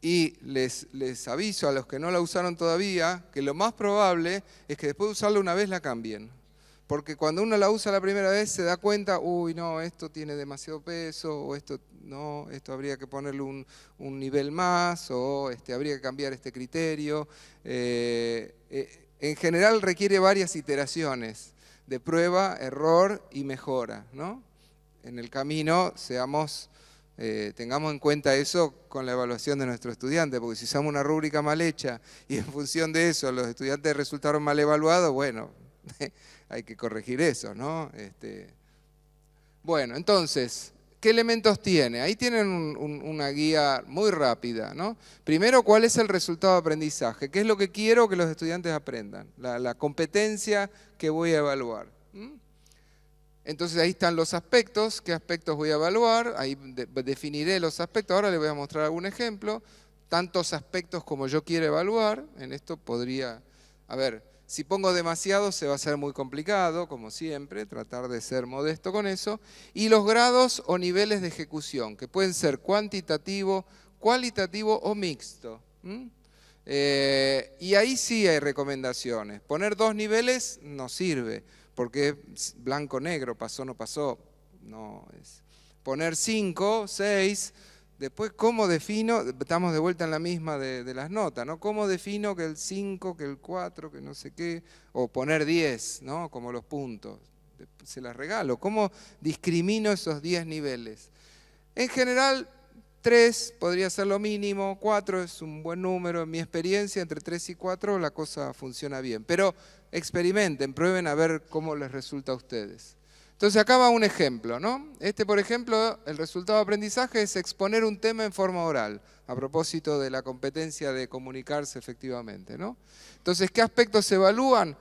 Y les aviso a los que no la usaron todavía que lo más probable es que después de usarla una vez la cambien. Porque cuando uno la usa la primera vez se da cuenta, uy, no, esto tiene demasiado peso, o esto no, esto habría que ponerle un nivel más, o habría que cambiar este criterio. En general requiere varias iteraciones de prueba, error y mejora, ¿no? En el camino tengamos en cuenta eso con la evaluación de nuestros estudiantes, porque si usamos una rúbrica mal hecha y en función de eso los estudiantes resultaron mal evaluados, bueno, hay que corregir eso, ¿no? Bueno, entonces, ¿qué elementos tiene? Ahí tienen una guía muy rápida, ¿no? Primero, ¿cuál es el resultado de aprendizaje? ¿Qué es lo que quiero que los estudiantes aprendan? La competencia que voy a evaluar. Entonces ahí están los aspectos, qué aspectos voy a evaluar, ahí definiré los aspectos, ahora les voy a mostrar algún ejemplo, tantos aspectos como yo quiero evaluar, en esto podría, a ver, si pongo demasiado se va a hacer muy complicado, como siempre, tratar de ser modesto con eso, y los grados o niveles de ejecución, que pueden ser cuantitativo, cualitativo o mixto. Y ahí sí hay recomendaciones, poner 2 niveles no sirve, porque es blanco-negro, pasó, no pasó. No, es poner 5, 6, después cómo defino, estamos de vuelta en la misma de las notas, ¿no? ¿Cómo defino que el 5, que el 4, que no sé qué? O poner 10, ¿no? Como los puntos, se las regalo. ¿Cómo discrimino esos 10 niveles? En general, 3 podría ser lo mínimo, 4 es un buen número. En mi experiencia, entre 3 y 4 la cosa funciona bien. Pero experimenten, prueben a ver cómo les resulta a ustedes. Entonces acá va un ejemplo, ¿no? Por ejemplo, el resultado de aprendizaje es exponer un tema en forma oral, a propósito de la competencia de comunicarse efectivamente, ¿no? Entonces, ¿qué aspectos se evalúan?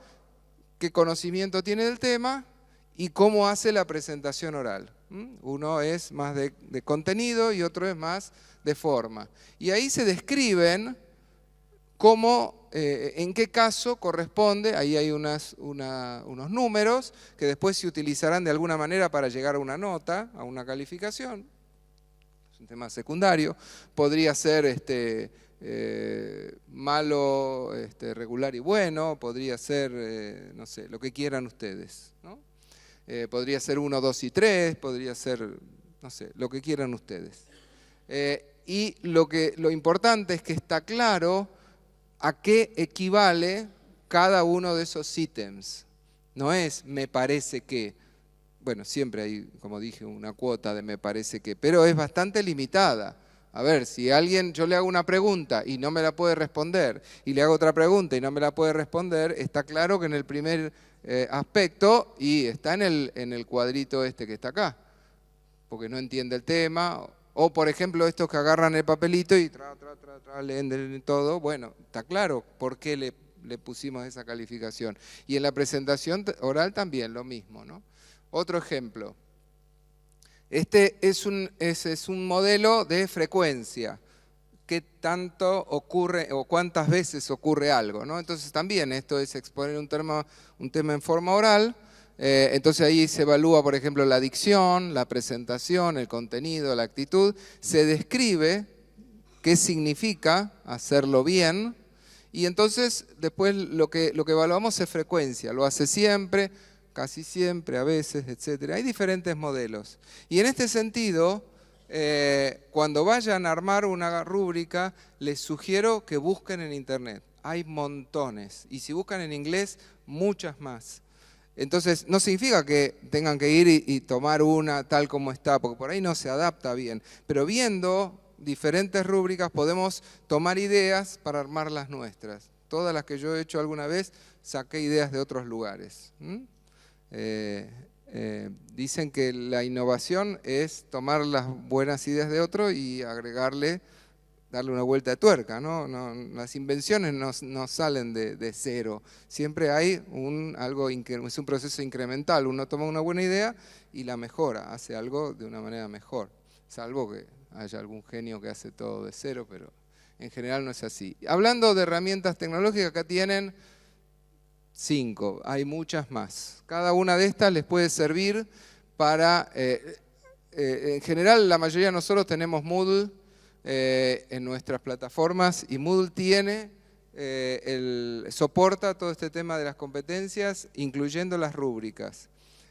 ¿Qué conocimiento tiene del tema? Y cómo hace la presentación oral. Uno es más de contenido y otro es más de forma. Y ahí se describen cómo, en qué caso corresponde, ahí hay unos números que después se utilizarán de alguna manera para llegar a una nota, a una calificación. Es un tema secundario. Podría ser malo, regular y bueno, podría ser, no sé, lo que quieran ustedes, ¿no? Podría ser 1, 2 y 3, podría ser, no sé, lo que quieran ustedes. Y lo importante es que está claro a qué equivale cada uno de esos ítems. No es me parece que, bueno, siempre hay, como dije, una cuota de me parece que, pero es bastante limitada. A ver, si yo le hago una pregunta y no me la puede responder, y le hago otra pregunta y no me la puede responder, está claro que en el primer aspecto, y está en el cuadrito que está acá, porque no entiende el tema, o por ejemplo estos que agarran el papelito y leen todo, bueno, está claro por qué le pusimos esa calificación. Y en la presentación oral también lo mismo, ¿no? Otro ejemplo. Es un modelo de frecuencia. ¿Qué tanto ocurre o cuántas veces ocurre algo, ¿no? Entonces también esto es exponer un tema en forma oral. Entonces ahí se evalúa, por ejemplo, la dicción, la presentación, el contenido, la actitud. Se describe qué significa hacerlo bien. Y entonces después lo que evaluamos es frecuencia. Lo hace siempre, casi siempre, a veces, etc. Hay diferentes modelos. Y en este sentido, cuando vayan a armar una rúbrica, les sugiero que busquen en internet. Hay montones. Y si buscan en inglés, muchas más. Entonces, no significa que tengan que ir y tomar una tal como está, porque por ahí no se adapta bien. Pero viendo diferentes rúbricas podemos tomar ideas para armar las nuestras. Todas las que yo he hecho alguna vez, saqué ideas de otros lugares. Dicen que la innovación es tomar las buenas ideas de otro y agregarle darle una vuelta de tuerca, ¿no? Las invenciones no salen de cero, siempre hay es un proceso incremental, uno toma una buena idea y la mejora, hace algo de una manera mejor, salvo que haya algún genio que hace todo de cero, pero en general no es así. Hablando de herramientas tecnológicas, acá tienen 5, hay muchas más. Cada una de estas les puede servir para, en general la mayoría de nosotros tenemos Moodle en nuestras plataformas y Moodle soporta todo este tema de las competencias, incluyendo las rúbricas.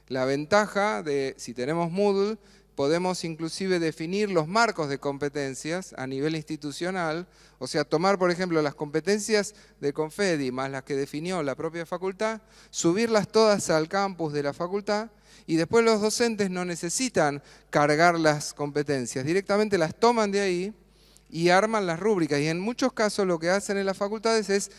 La ventaja de, si tenemos Moodle, podemos inclusive definir los marcos de competencias a nivel institucional, o sea, tomar, por ejemplo, las competencias de Confedi más las que definió la propia facultad, subirlas todas al campus de la facultad y después los docentes no necesitan cargar las competencias, directamente las toman de ahí y arman las rúbricas. Y en muchos casos lo que hacen en las facultades es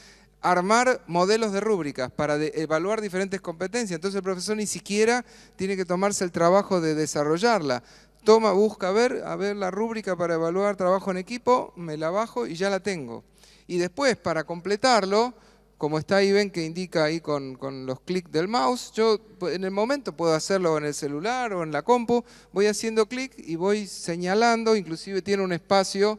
armar modelos de rúbricas para evaluar diferentes competencias. Entonces el profesor ni siquiera tiene que tomarse el trabajo de desarrollarla. Busca a ver la rúbrica para evaluar trabajo en equipo, me la bajo y ya la tengo. Y después, para completarlo, como está ahí, ven que indica ahí con los clics del mouse, yo en el momento puedo hacerlo en el celular o en la compu, voy haciendo clic y voy señalando, inclusive tiene un espacio.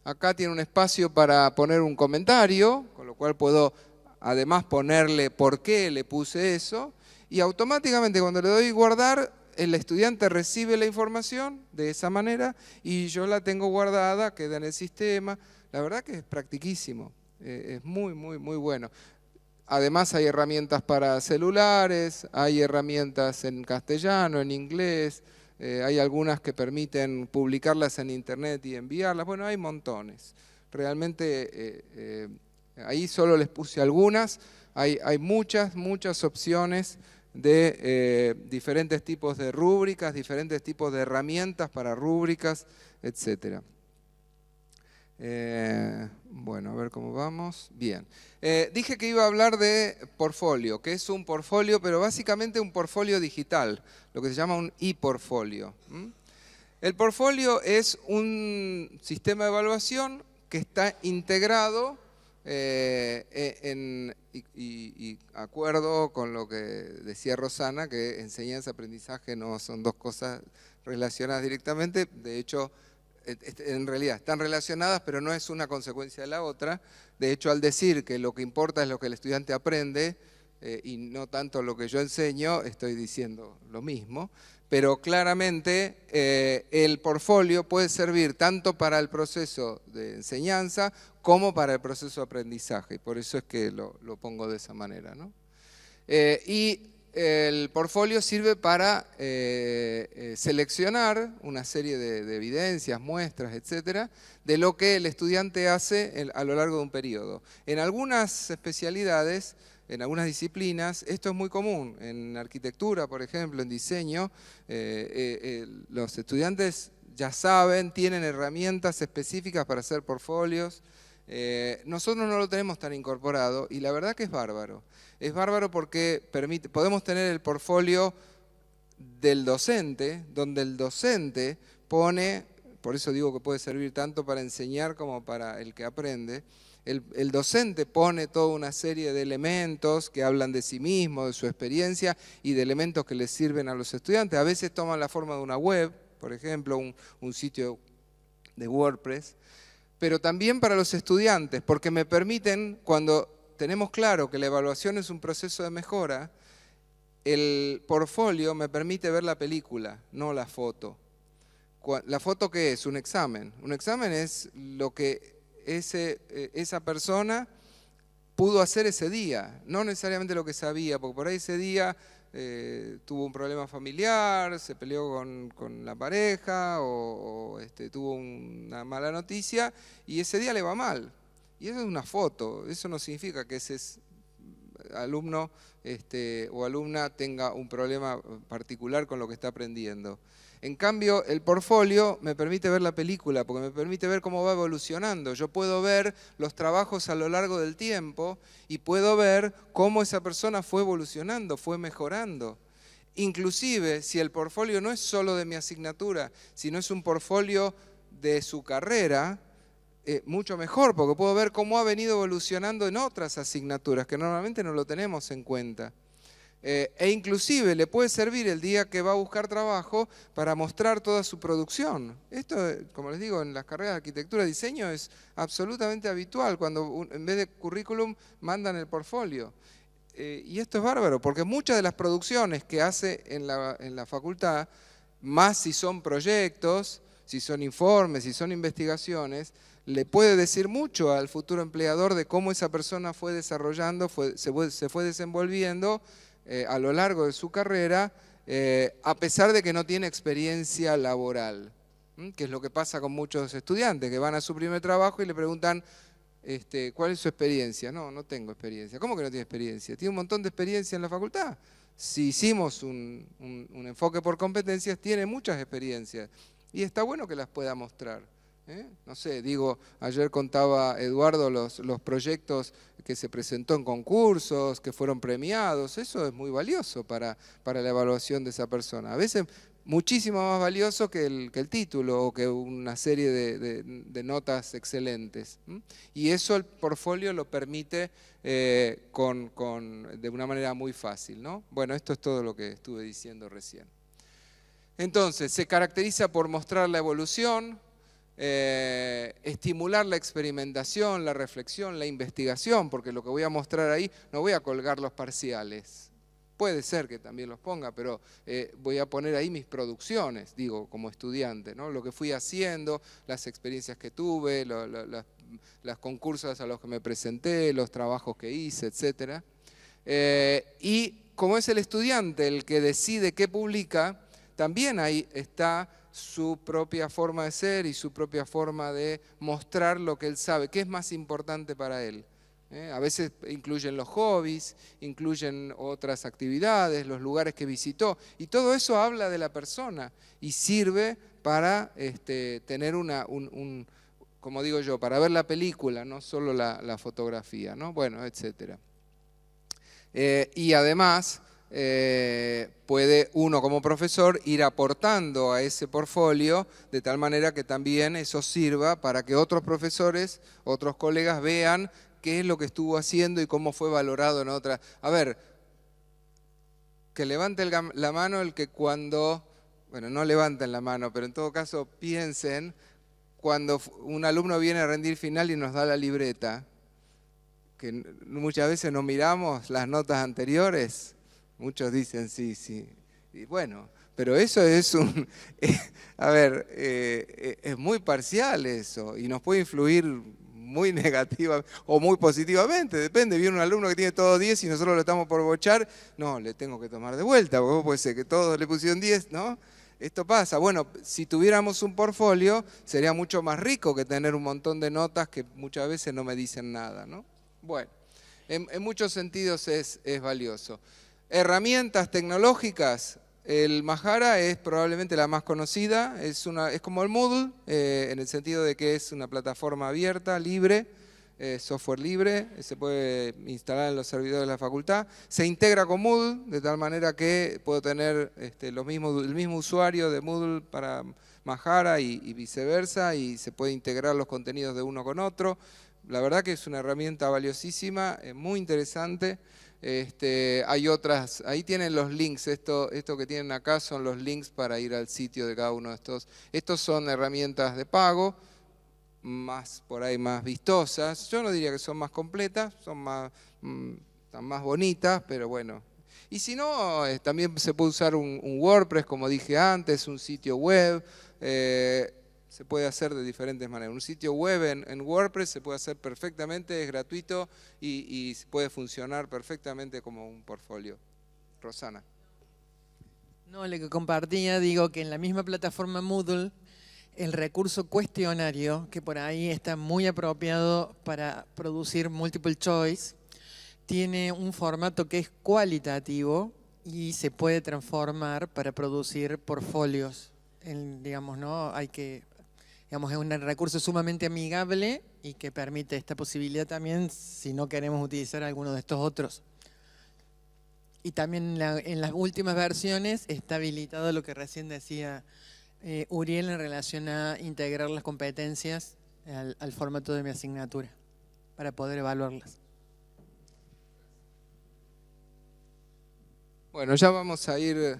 Acá tiene un espacio para poner un comentario, con lo cual puedo además ponerle por qué le puse eso. Y automáticamente cuando le doy guardar, el estudiante recibe la información de esa manera y yo la tengo guardada, queda en el sistema. La verdad que es practiquísimo, es muy, muy, muy bueno. Además hay herramientas para celulares, hay herramientas en castellano, en inglés. Hay algunas que permiten publicarlas en internet y enviarlas. Bueno, hay montones. Realmente ahí solo les puse algunas. Hay muchas opciones de diferentes tipos de rúbricas, diferentes tipos de herramientas para rúbricas, etc. Bueno, a ver cómo vamos. Bien. Dije que iba a hablar de portfolio, que es un portfolio, pero básicamente un portfolio digital, lo que se llama un e-portfolio. El portfolio es un sistema de evaluación que está integrado y acuerdo con lo que decía Rosana, que enseñanza y aprendizaje no son dos cosas relacionadas directamente, de hecho, en realidad están relacionadas, pero no es una consecuencia de la otra. De hecho, al decir que lo que importa es lo que el estudiante aprende y no tanto lo que yo enseño, estoy diciendo lo mismo. Pero claramente el portfolio puede servir tanto para el proceso de enseñanza como para el proceso de aprendizaje. Y por eso es que lo pongo de esa manera, ¿no? Y el portfolio sirve para seleccionar una serie de evidencias, muestras, etcétera, de lo que el estudiante hace a lo largo de un periodo. En algunas especialidades, en algunas disciplinas, esto es muy común. En arquitectura, por ejemplo, en diseño, los estudiantes ya saben, tienen herramientas específicas para hacer portfolios. Nosotros no lo tenemos tan incorporado y la verdad que es bárbaro. Es bárbaro porque podemos tener el portfolio del docente, donde el docente pone, por eso digo que puede servir tanto para enseñar como para el que aprende. El docente pone toda una serie de elementos que hablan de sí mismo, de su experiencia y de elementos que les sirven a los estudiantes. A veces toman la forma de una web, por ejemplo, un sitio de WordPress, pero también para los estudiantes, porque me permiten, cuando tenemos claro que la evaluación es un proceso de mejora, el portfolio me permite ver la película, no la foto. ¿La foto qué es? Un examen. Un examen es lo que esa persona pudo hacer ese día, no necesariamente lo que sabía, porque por ahí ese día tuvo un problema familiar, se peleó con la pareja o tuvo una mala noticia y ese día le va mal. Y eso es una foto, eso no significa que ese alumno o alumna tenga un problema particular con lo que está aprendiendo. En cambio, el portfolio me permite ver la película, porque me permite ver cómo va evolucionando. Yo puedo ver los trabajos a lo largo del tiempo y puedo ver cómo esa persona fue evolucionando, fue mejorando. Inclusive, si el portfolio no es solo de mi asignatura, sino es un portfolio de su carrera, mucho mejor, porque puedo ver cómo ha venido evolucionando en otras asignaturas, que normalmente no lo tenemos en cuenta. E inclusive le puede servir el día que va a buscar trabajo para mostrar toda su producción. Esto, como les digo, en las carreras de arquitectura y diseño es absolutamente habitual, cuando en vez de currículum mandan el portfolio. Y esto es bárbaro, porque muchas de las producciones que hace en la facultad, más si son proyectos, si son informes, si son investigaciones, le puede decir mucho al futuro empleador de cómo esa persona fue desarrollando, se fue desenvolviendo a lo largo de su carrera, a pesar de que no tiene experiencia laboral, que es lo que pasa con muchos estudiantes que van a su primer trabajo y le preguntan ¿cuál es su experiencia? No, no tengo experiencia. ¿Cómo que no tiene experiencia? Tiene un montón de experiencia en la facultad. Si hicimos un enfoque por competencias, tiene muchas experiencias y está bueno que las pueda mostrar. No sé, digo, ayer contaba Eduardo los proyectos que se presentó en concursos, que fueron premiados. Eso es muy valioso para la evaluación de esa persona. A veces muchísimo más valioso que el título o que una serie de notas excelentes. Y eso el portfolio lo permite de una manera muy fácil, ¿no? Bueno, esto es todo lo que estuve diciendo recién. Entonces, se caracteriza por mostrar la evolución, estimular la experimentación, la reflexión, la investigación, porque lo que voy a mostrar ahí, no voy a colgar los parciales. Puede ser que también los ponga, pero voy a poner ahí mis producciones, digo, como estudiante, ¿no? Lo que fui haciendo, las experiencias que tuve, los concursos a los que me presenté, los trabajos que hice, etc. Y como es el estudiante el que decide qué publica, también ahí está su propia forma de ser y su propia forma de mostrar lo que él sabe, qué es más importante para él. A veces incluyen los hobbies, incluyen otras actividades, los lugares que visitó, y todo eso habla de la persona y sirve para tener como digo yo, para ver la película, no solo la fotografía, ¿no? Bueno, etcétera. Y además puede uno como profesor ir aportando a ese portfolio de tal manera que también eso sirva para que otros profesores, otros colegas vean qué es lo que estuvo haciendo y cómo fue valorado en otra. A ver, que levante la mano el que cuando, bueno, no levanten la mano, pero en todo caso piensen cuando un alumno viene a rendir final y nos da la libreta, que muchas veces no miramos las notas anteriores. Muchos dicen sí, sí. Y bueno, pero eso es es muy parcial eso y nos puede influir muy negativa o muy positivamente, depende. Viene un alumno que tiene todos 10 y nosotros lo estamos por bochar, no, le tengo que tomar de vuelta, porque puede ser que todos le pusieron 10, ¿no? Esto pasa. Bueno, si tuviéramos un portfolio sería mucho más rico que tener un montón de notas que muchas veces no me dicen nada, ¿no? Bueno, en muchos sentidos es valioso. Herramientas tecnológicas, el Mahara es probablemente la más conocida, es como el Moodle, en el sentido de que es una plataforma abierta, libre, software libre, se puede instalar en los servidores de la facultad, se integra con Moodle, de tal manera que puedo tener el mismo usuario de Moodle para Mahara y viceversa, y se puede integrar los contenidos de uno con otro. La verdad que es una herramienta valiosísima, muy interesante. Hay otras, ahí tienen los links, esto que tienen acá son los links para ir al sitio de cada uno de estos. Estos son herramientas de pago, por ahí más vistosas. Yo no diría que son más completas, están más bonitas, pero bueno. Y si no, también se puede usar un WordPress, como dije antes, un sitio web. Se puede hacer de diferentes maneras. Un sitio web en WordPress se puede hacer perfectamente, es gratuito y puede funcionar perfectamente como un portfolio. Rosana. No, lo que compartía, digo que en la misma plataforma Moodle, el recurso cuestionario, que por ahí está muy apropiado para producir multiple choice, tiene un formato que es cualitativo y se puede transformar para producir portfolios. Digamos, ¿no? Digamos, es un recurso sumamente amigable y que permite esta posibilidad también si no queremos utilizar alguno de estos otros. Y también en las últimas versiones está habilitado lo que recién decía Uriel en relación a integrar las competencias al formato de mi asignatura para poder evaluarlas. Bueno, ya vamos a ir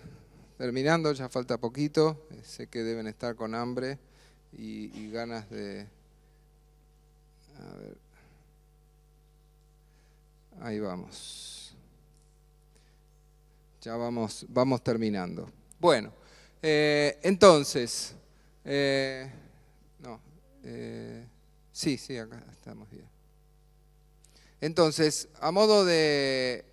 terminando, ya falta poquito. Sé que deben estar con hambre y ganas de... A ver. Ahí vamos. Ya vamos terminando. Bueno, entonces... sí, acá estamos bien. Entonces, a modo de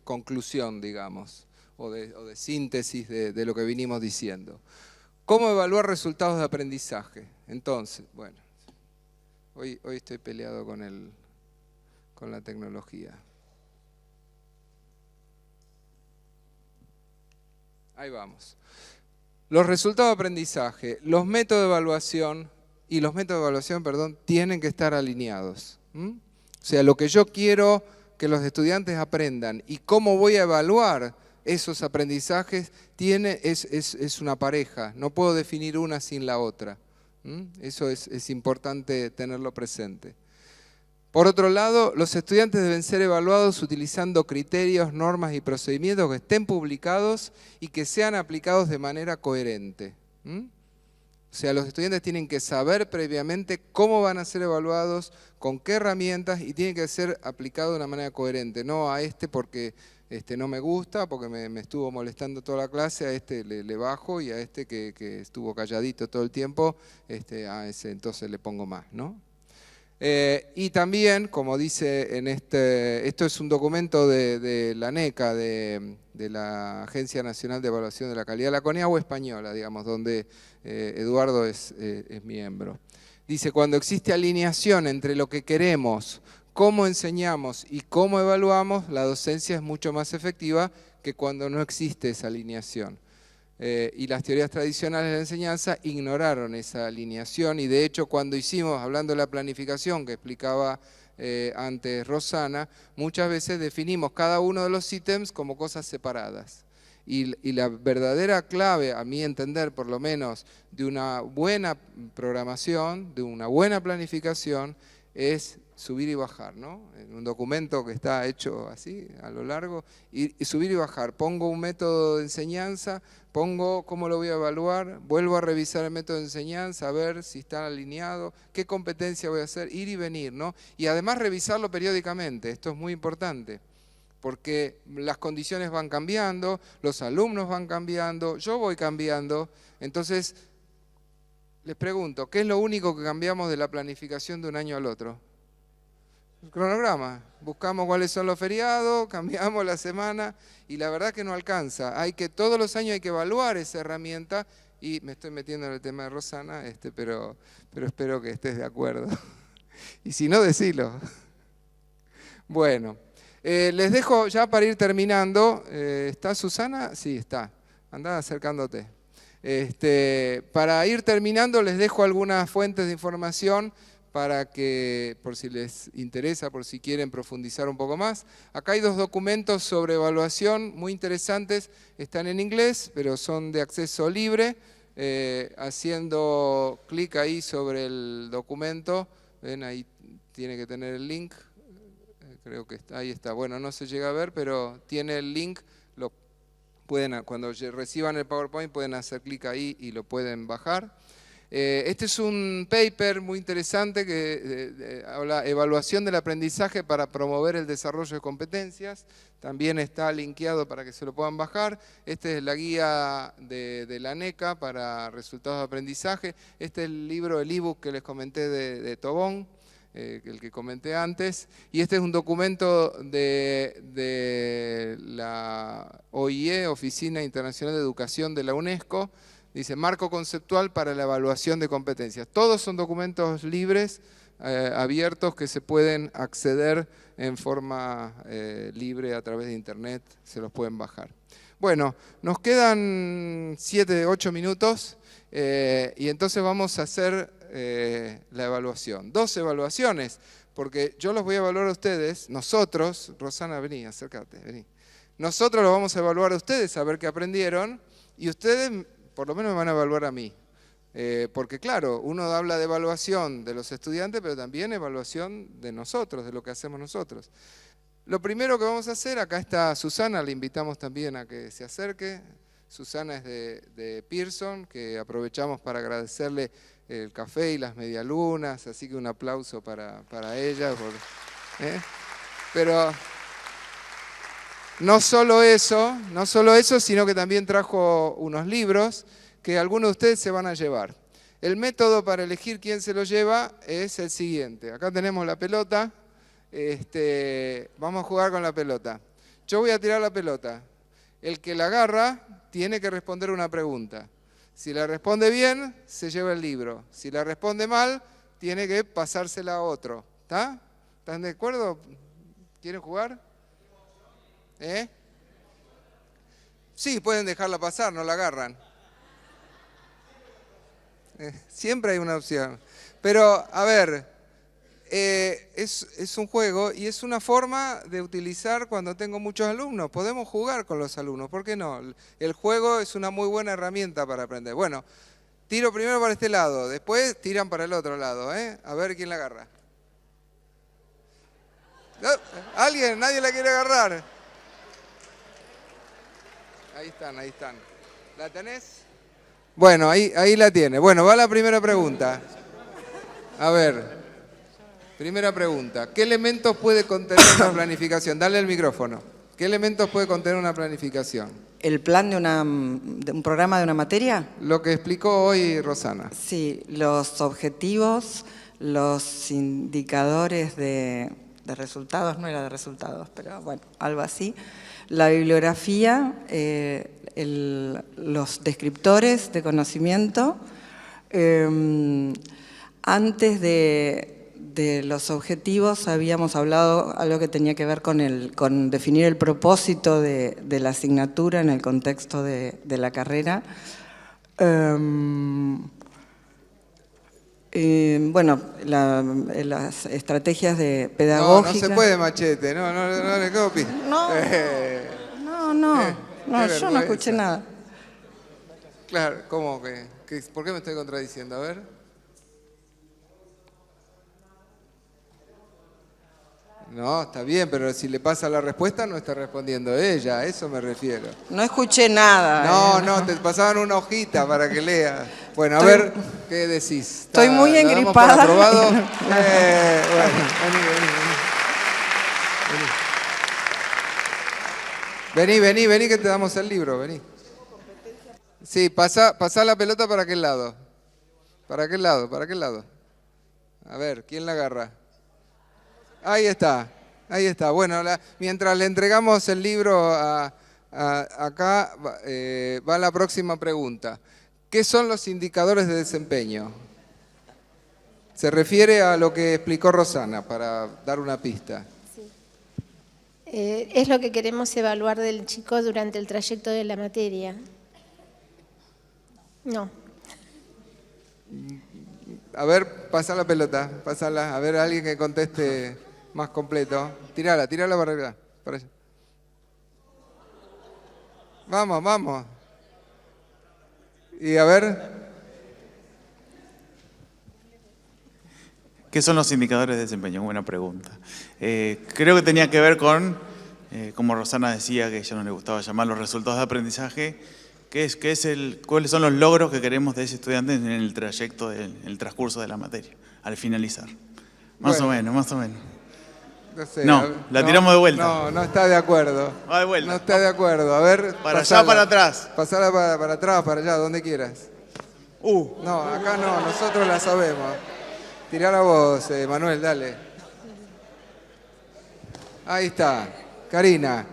conclusión, digamos, o de síntesis de lo que vinimos diciendo. ¿Cómo evaluar resultados de aprendizaje? Entonces, bueno, hoy estoy peleado con la tecnología. Ahí vamos. Los resultados de aprendizaje, los métodos de evaluación tienen que estar alineados. O sea, lo que yo quiero que los estudiantes aprendan y cómo voy a evaluar esos aprendizajes es una pareja. No puedo definir una sin la otra. Eso es importante tenerlo presente. Por otro lado, los estudiantes deben ser evaluados utilizando criterios, normas y procedimientos que estén publicados y que sean aplicados de manera coherente. O sea, los estudiantes tienen que saber previamente cómo van a ser evaluados, con qué herramientas, y tienen que ser aplicados de una manera coherente. No a porque no me gusta, porque me estuvo molestando toda la clase, a le bajo, y a que estuvo calladito todo el tiempo, a ese entonces le pongo más, ¿no? Y también, como dice esto es un documento de la ANECA, de la Agencia Nacional de Evaluación de la Calidad, la CONEAU española, digamos, donde Eduardo es miembro. Dice, cuando existe alineación entre lo que queremos, cómo enseñamos y cómo evaluamos, la docencia es mucho más efectiva que cuando no existe esa alineación. Y las teorías tradicionales de la enseñanza ignoraron esa alineación, y de hecho cuando hablando de la planificación que explicaba antes Rosana, muchas veces definimos cada uno de los ítems como cosas separadas. Y la verdadera clave, a mi entender por lo menos, de una buena programación, de una buena planificación, es subir y bajar, ¿no? En un documento que está hecho así, a lo largo, y subir y bajar. Pongo un método de enseñanza, pongo cómo lo voy a evaluar, vuelvo a revisar el método de enseñanza, a ver si está alineado, qué competencia voy a hacer, ir y venir, ¿no? Y además revisarlo periódicamente, esto es muy importante, porque las condiciones van cambiando, los alumnos van cambiando, yo voy cambiando. Entonces, les pregunto, ¿qué es lo único que cambiamos de la planificación de un año al otro? El cronograma. Buscamos cuáles son los feriados, cambiamos la semana, y la verdad que no alcanza. Todos los años hay que evaluar esa herramienta, y me estoy metiendo en el tema de Rosana, pero espero que estés de acuerdo. Y si no, decilo. Bueno. Les dejo ya para ir terminando. ¿Está Susana? Sí, está. Andá acercándote. Para ir terminando les dejo algunas fuentes de información para que, por si les interesa, por si quieren profundizar un poco más. Acá hay 2 documentos sobre evaluación muy interesantes. Están en inglés, pero son de acceso libre. Haciendo clic ahí sobre el documento, ven, ahí tiene que tener el link. Creo que ahí está. Bueno, no se llega a ver, pero tiene el link. Cuando reciban el PowerPoint pueden hacer clic ahí y lo pueden bajar. Este es un paper muy interesante que habla de evaluación del aprendizaje para promover el desarrollo de competencias. También está linkeado para que se lo puedan bajar. Esta es la guía de la ANECA para resultados de aprendizaje. Este es el libro, el ebook que les comenté de Tobón, el que comenté antes, y este es un documento de la OIE, Oficina Internacional de Educación de la UNESCO, dice Marco Conceptual para la Evaluación de Competencias. Todos son documentos libres, abiertos, que se pueden acceder en forma libre a través de internet, se los pueden bajar. Bueno, nos quedan 7, 8 minutos y entonces vamos a hacer la evaluación. 2 evaluaciones, porque yo los voy a evaluar a ustedes, nosotros, Rosana, vení, acércate, vení. Nosotros los vamos a evaluar a ustedes, a ver qué aprendieron, y ustedes por lo menos me van a evaluar a mí. Porque claro, uno habla de evaluación de los estudiantes, pero también evaluación de nosotros, de lo que hacemos nosotros. Lo primero que vamos a hacer, acá está Susana, le invitamos también a que se acerque. Susana es de Pearson, que aprovechamos para agradecerle el café y las medialunas, así que un aplauso para ella. Pero no solo eso, sino que también trajo unos libros que algunos de ustedes se van a llevar. El método para elegir quién se lo lleva es el siguiente. Acá tenemos la pelota. Vamos a jugar con la pelota. Yo voy a tirar la pelota. El que la agarra tiene que responder una pregunta. Si la responde bien, se lleva el libro. Si la responde mal, tiene que pasársela a otro. ¿Está? ¿Están de acuerdo? ¿Quieren jugar? Sí, pueden dejarla pasar, no la agarran. Siempre hay una opción. Pero, a ver, es un juego y es una forma de utilizar cuando tengo muchos alumnos. Podemos jugar con los alumnos, ¿por qué no? El juego es una muy buena herramienta para aprender. Bueno, tiro primero para este lado, después tiran para el otro lado, A ver quién la agarra. ¿Alguien? ¿Nadie la quiere agarrar? Ahí están. ¿La tenés? Bueno, ahí la tiene. Bueno, va la primera pregunta. A ver, primera pregunta. ¿Qué elementos puede contener una planificación? Dale el micrófono. ¿Qué elementos puede contener una planificación? ¿El plan de un programa de una materia? Lo que explicó hoy Rosana. Sí, los objetivos, los indicadores de resultados, no era de resultados, pero bueno, algo así. La bibliografía, los descriptores de conocimiento. Antes de los objetivos habíamos hablado algo que tenía que ver con definir el propósito de la asignatura en el contexto de la carrera. Bueno, las estrategias de pedagógicas. No se puede, Machete, no le copies. No, yo no escuché nada. Claro, ¿cómo que? ¿Por qué me estoy contradiciendo? A ver. No, está bien, pero si le pasa la respuesta no está respondiendo ella, a eso me refiero. No escuché nada. No, te pasaban una hojita para que leas. Bueno, a ver, ¿qué decís? Estoy muy engripada. ¿Aprobado? Bueno, vení, que te damos el libro, vení. Sí, pasa la pelota para aquel lado. ¿Para aquel lado? A ver, ¿quién la agarra? Ahí está. Bueno, mientras le entregamos el libro acá, va la próxima pregunta. ¿Qué son los indicadores de desempeño? Se refiere a lo que explicó Rosana, para dar una pista. Sí. Es lo que queremos evaluar del chico durante el trayecto de la materia. No. A ver, pasa la pelota, pásala. A ver, alguien que conteste más completo. Tírala para allá. Vamos. Y a ver. ¿Qué son los indicadores de desempeño? Buena pregunta. Creo que tenía que ver con, como Rosana decía, que a ella no le gustaba llamar los resultados de aprendizaje, cuáles son los logros que queremos de ese estudiante en el trayecto, en el transcurso de la materia, al finalizar. Más o menos. No sé, la tiramos de vuelta. No está de acuerdo. Va de vuelta. No está de acuerdo. A ver, para allá, para atrás. Pasala para atrás, para allá, donde quieras. No, acá no, nosotros la sabemos. Tirá la voz, Manuel, dale. Ahí está. Karina,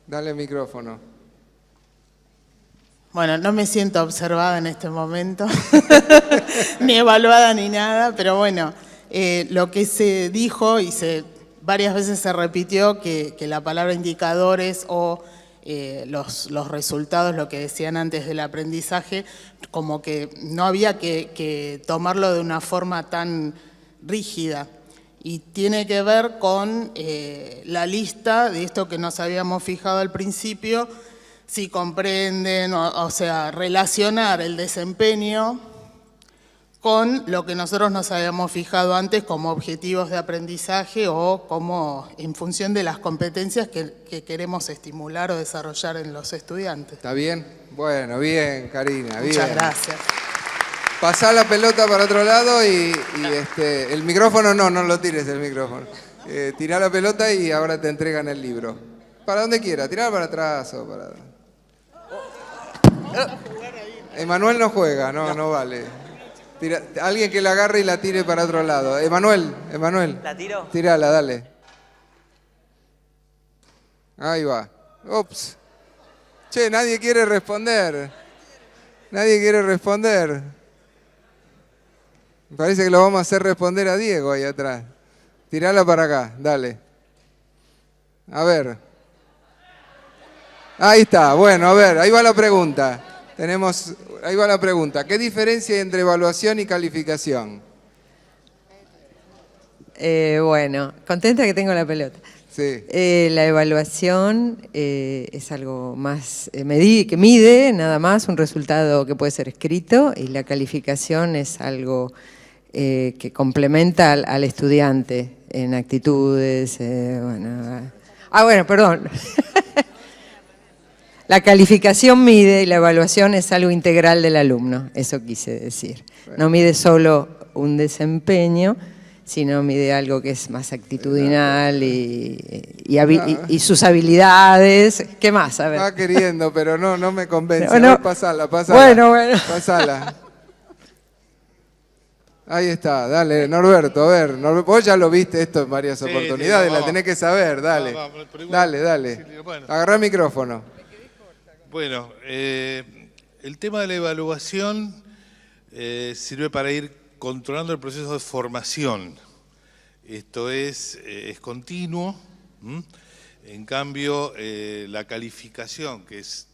dale el micrófono. Bueno, no me siento observada en este momento, ni evaluada ni nada, pero bueno, lo que se dijo y varias veces se repitió que la palabra indicadores o los resultados, lo que decían antes del aprendizaje, como que no había que tomarlo de una forma tan rígida. Y tiene que ver con la lista de esto que nos habíamos fijado al principio, si comprenden, o sea, relacionar el desempeño con lo que nosotros nos habíamos fijado antes como objetivos de aprendizaje o como en función de las competencias que queremos estimular o desarrollar en los estudiantes. ¿Está bien? Bueno, bien, Karina, bien. Muchas gracias. Pasá la pelota para otro lado y el micrófono no lo tires el micrófono. Tirá la pelota y ahora te entregan el libro. Para donde quiera, tirá para atrás o para... Emanuel no juega, no vale. Alguien que la agarre y la tire para otro lado. Emanuel. ¿La tiro? Tirala, dale. Ahí va. Ups. Che, nadie quiere responder. Me parece que lo vamos a hacer responder a Diego ahí atrás. Tirala para acá, dale. A ver. Ahí está, bueno, a ver, ahí va la pregunta. Ahí va la pregunta. ¿Qué diferencia hay entre evaluación y calificación? Bueno, contenta que tengo la pelota. Sí. La evaluación es algo más que mide nada más un resultado que puede ser escrito, y la calificación es algo que complementa al estudiante en actitudes. Perdón. La calificación mide y la evaluación es algo integral del alumno, eso quise decir. No mide solo un desempeño, sino mide algo que es más actitudinal y sus habilidades. ¿Qué más? A ver. Va queriendo, pero no me convence. Bueno, A ver, pasala. Bueno. Pasala. Ahí está, dale, Norberto, a ver. Vos ya lo viste esto en varias oportunidades, la tenés que saber, dale. Dale. Bueno. Agarrá el micrófono. Bueno, el tema de la evaluación sirve para ir controlando el proceso de formación. Esto es continuo. En cambio, la calificación, que es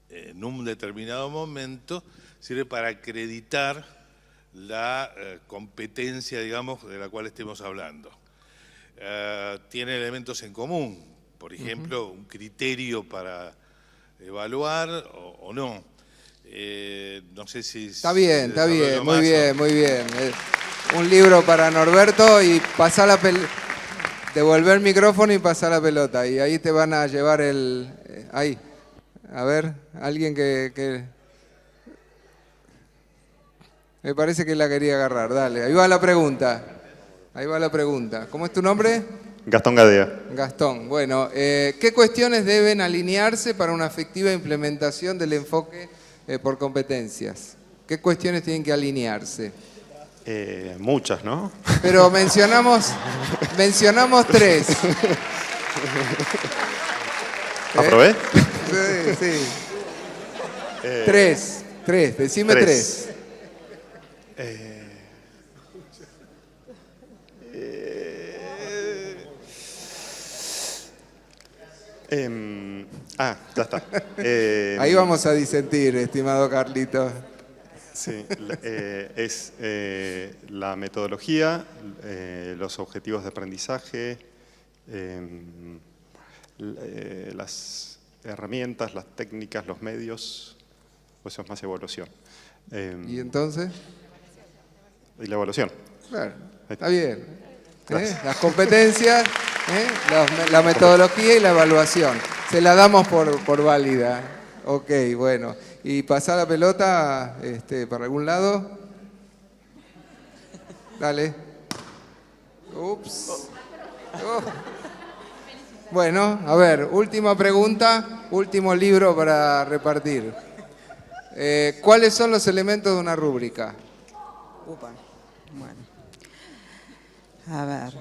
en un determinado momento, sirve para acreditar la competencia, digamos, de la cual estemos hablando. Tiene elementos en común, por ejemplo, un criterio para evaluar o no. No sé si... Está bien, muy bien. Un libro para Norberto y pasá devolver el micrófono y pasar la pelota. Y ahí te van a llevar ahí. A ver, alguien que... Me parece que la quería agarrar, dale. Ahí va la pregunta. ¿Cómo es tu nombre? Gastón Gadea. Gastón, bueno, ¿qué cuestiones deben alinearse para una efectiva implementación del enfoque por competencias? ¿Qué cuestiones tienen que alinearse? Muchas, ¿no? Pero mencionamos 3. ¿Aprobé? Sí. 3, decime 3. Ya está. Ahí vamos a disentir, estimado Carlito. Sí, es la metodología, los objetivos de aprendizaje, las herramientas, las técnicas, los medios, pues eso es más evaluación. ¿Y entonces? Y la evaluación. Claro, está bien. Las competencias, la metodología y la evaluación. Se la damos por válida. Ok, bueno. ¿Y pasar la pelota para algún lado? Dale. Ups. Oh. Bueno, a ver, última pregunta, último libro para repartir. ¿Cuáles son los elementos de una rúbrica? Bueno. A ver.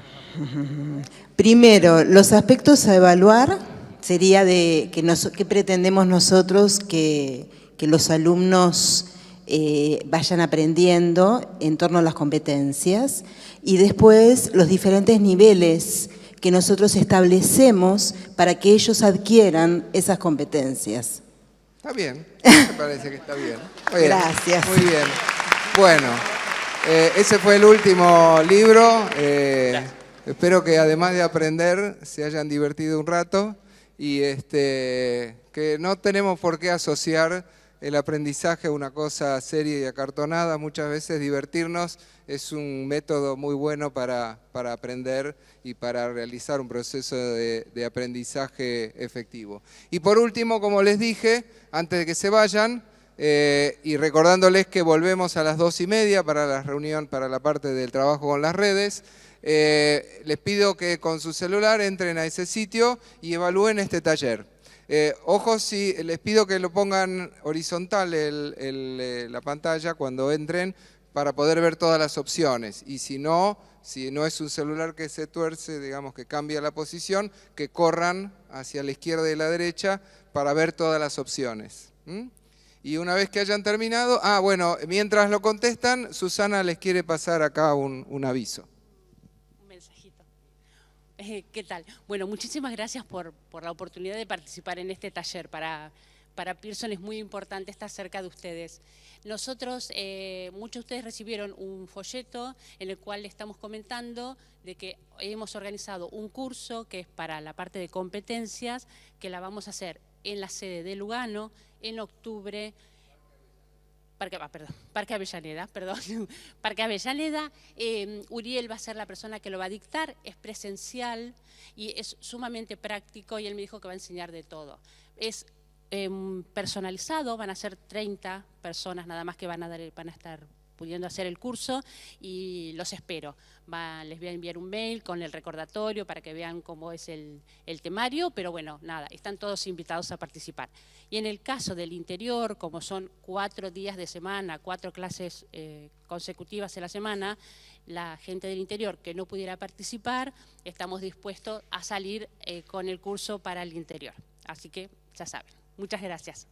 Primero, los aspectos a evaluar sería de qué pretendemos nosotros que los alumnos vayan aprendiendo en torno a las competencias, y después los diferentes niveles que nosotros establecemos para que ellos adquieran esas competencias. Está bien, me parece que está bien. Gracias. Muy bien. Bueno, ese fue el último libro. Espero que además de aprender se hayan divertido un rato y que no tenemos por qué asociar el aprendizaje a una cosa seria y acartonada. Muchas veces divertirnos es un método muy bueno para aprender y para realizar un proceso de aprendizaje efectivo. Y por último, como les dije, antes de que se vayan, y recordándoles que volvemos a las 2:30 para la reunión, para la parte del trabajo con las redes, les pido que con su celular entren a ese sitio y evalúen este taller. Ojo, les pido que lo pongan horizontal la pantalla cuando entren para poder ver todas las opciones. Y si no es un celular que se tuerce, digamos que cambia la posición, que corran hacia la izquierda y la derecha para ver todas las opciones. Y una vez que hayan terminado, bueno, mientras lo contestan, Susana les quiere pasar acá un aviso. ¿Qué tal? Bueno, muchísimas gracias por la oportunidad de participar en este taller. Para Pearson es muy importante estar cerca de ustedes. Nosotros, muchos de ustedes recibieron un folleto en el cual le estamos comentando de que hemos organizado un curso que es para la parte de competencias, que la vamos a hacer en la sede de Lugano en octubre. Parque Avellaneda, Parque Avellaneda. Uriel va a ser la persona que lo va a dictar, es presencial y es sumamente práctico y él me dijo que va a enseñar de todo. Es personalizado, van a ser 30 personas nada más que van a estar pudiendo hacer el curso y los espero. Les voy a enviar un mail con el recordatorio para que vean cómo es el temario, pero bueno, nada, están todos invitados a participar. Y en el caso del interior, como son 4 días de semana, 4 clases consecutivas en la semana, la gente del interior que no pudiera participar, estamos dispuestos a salir con el curso para el interior. Así que ya saben. Muchas gracias.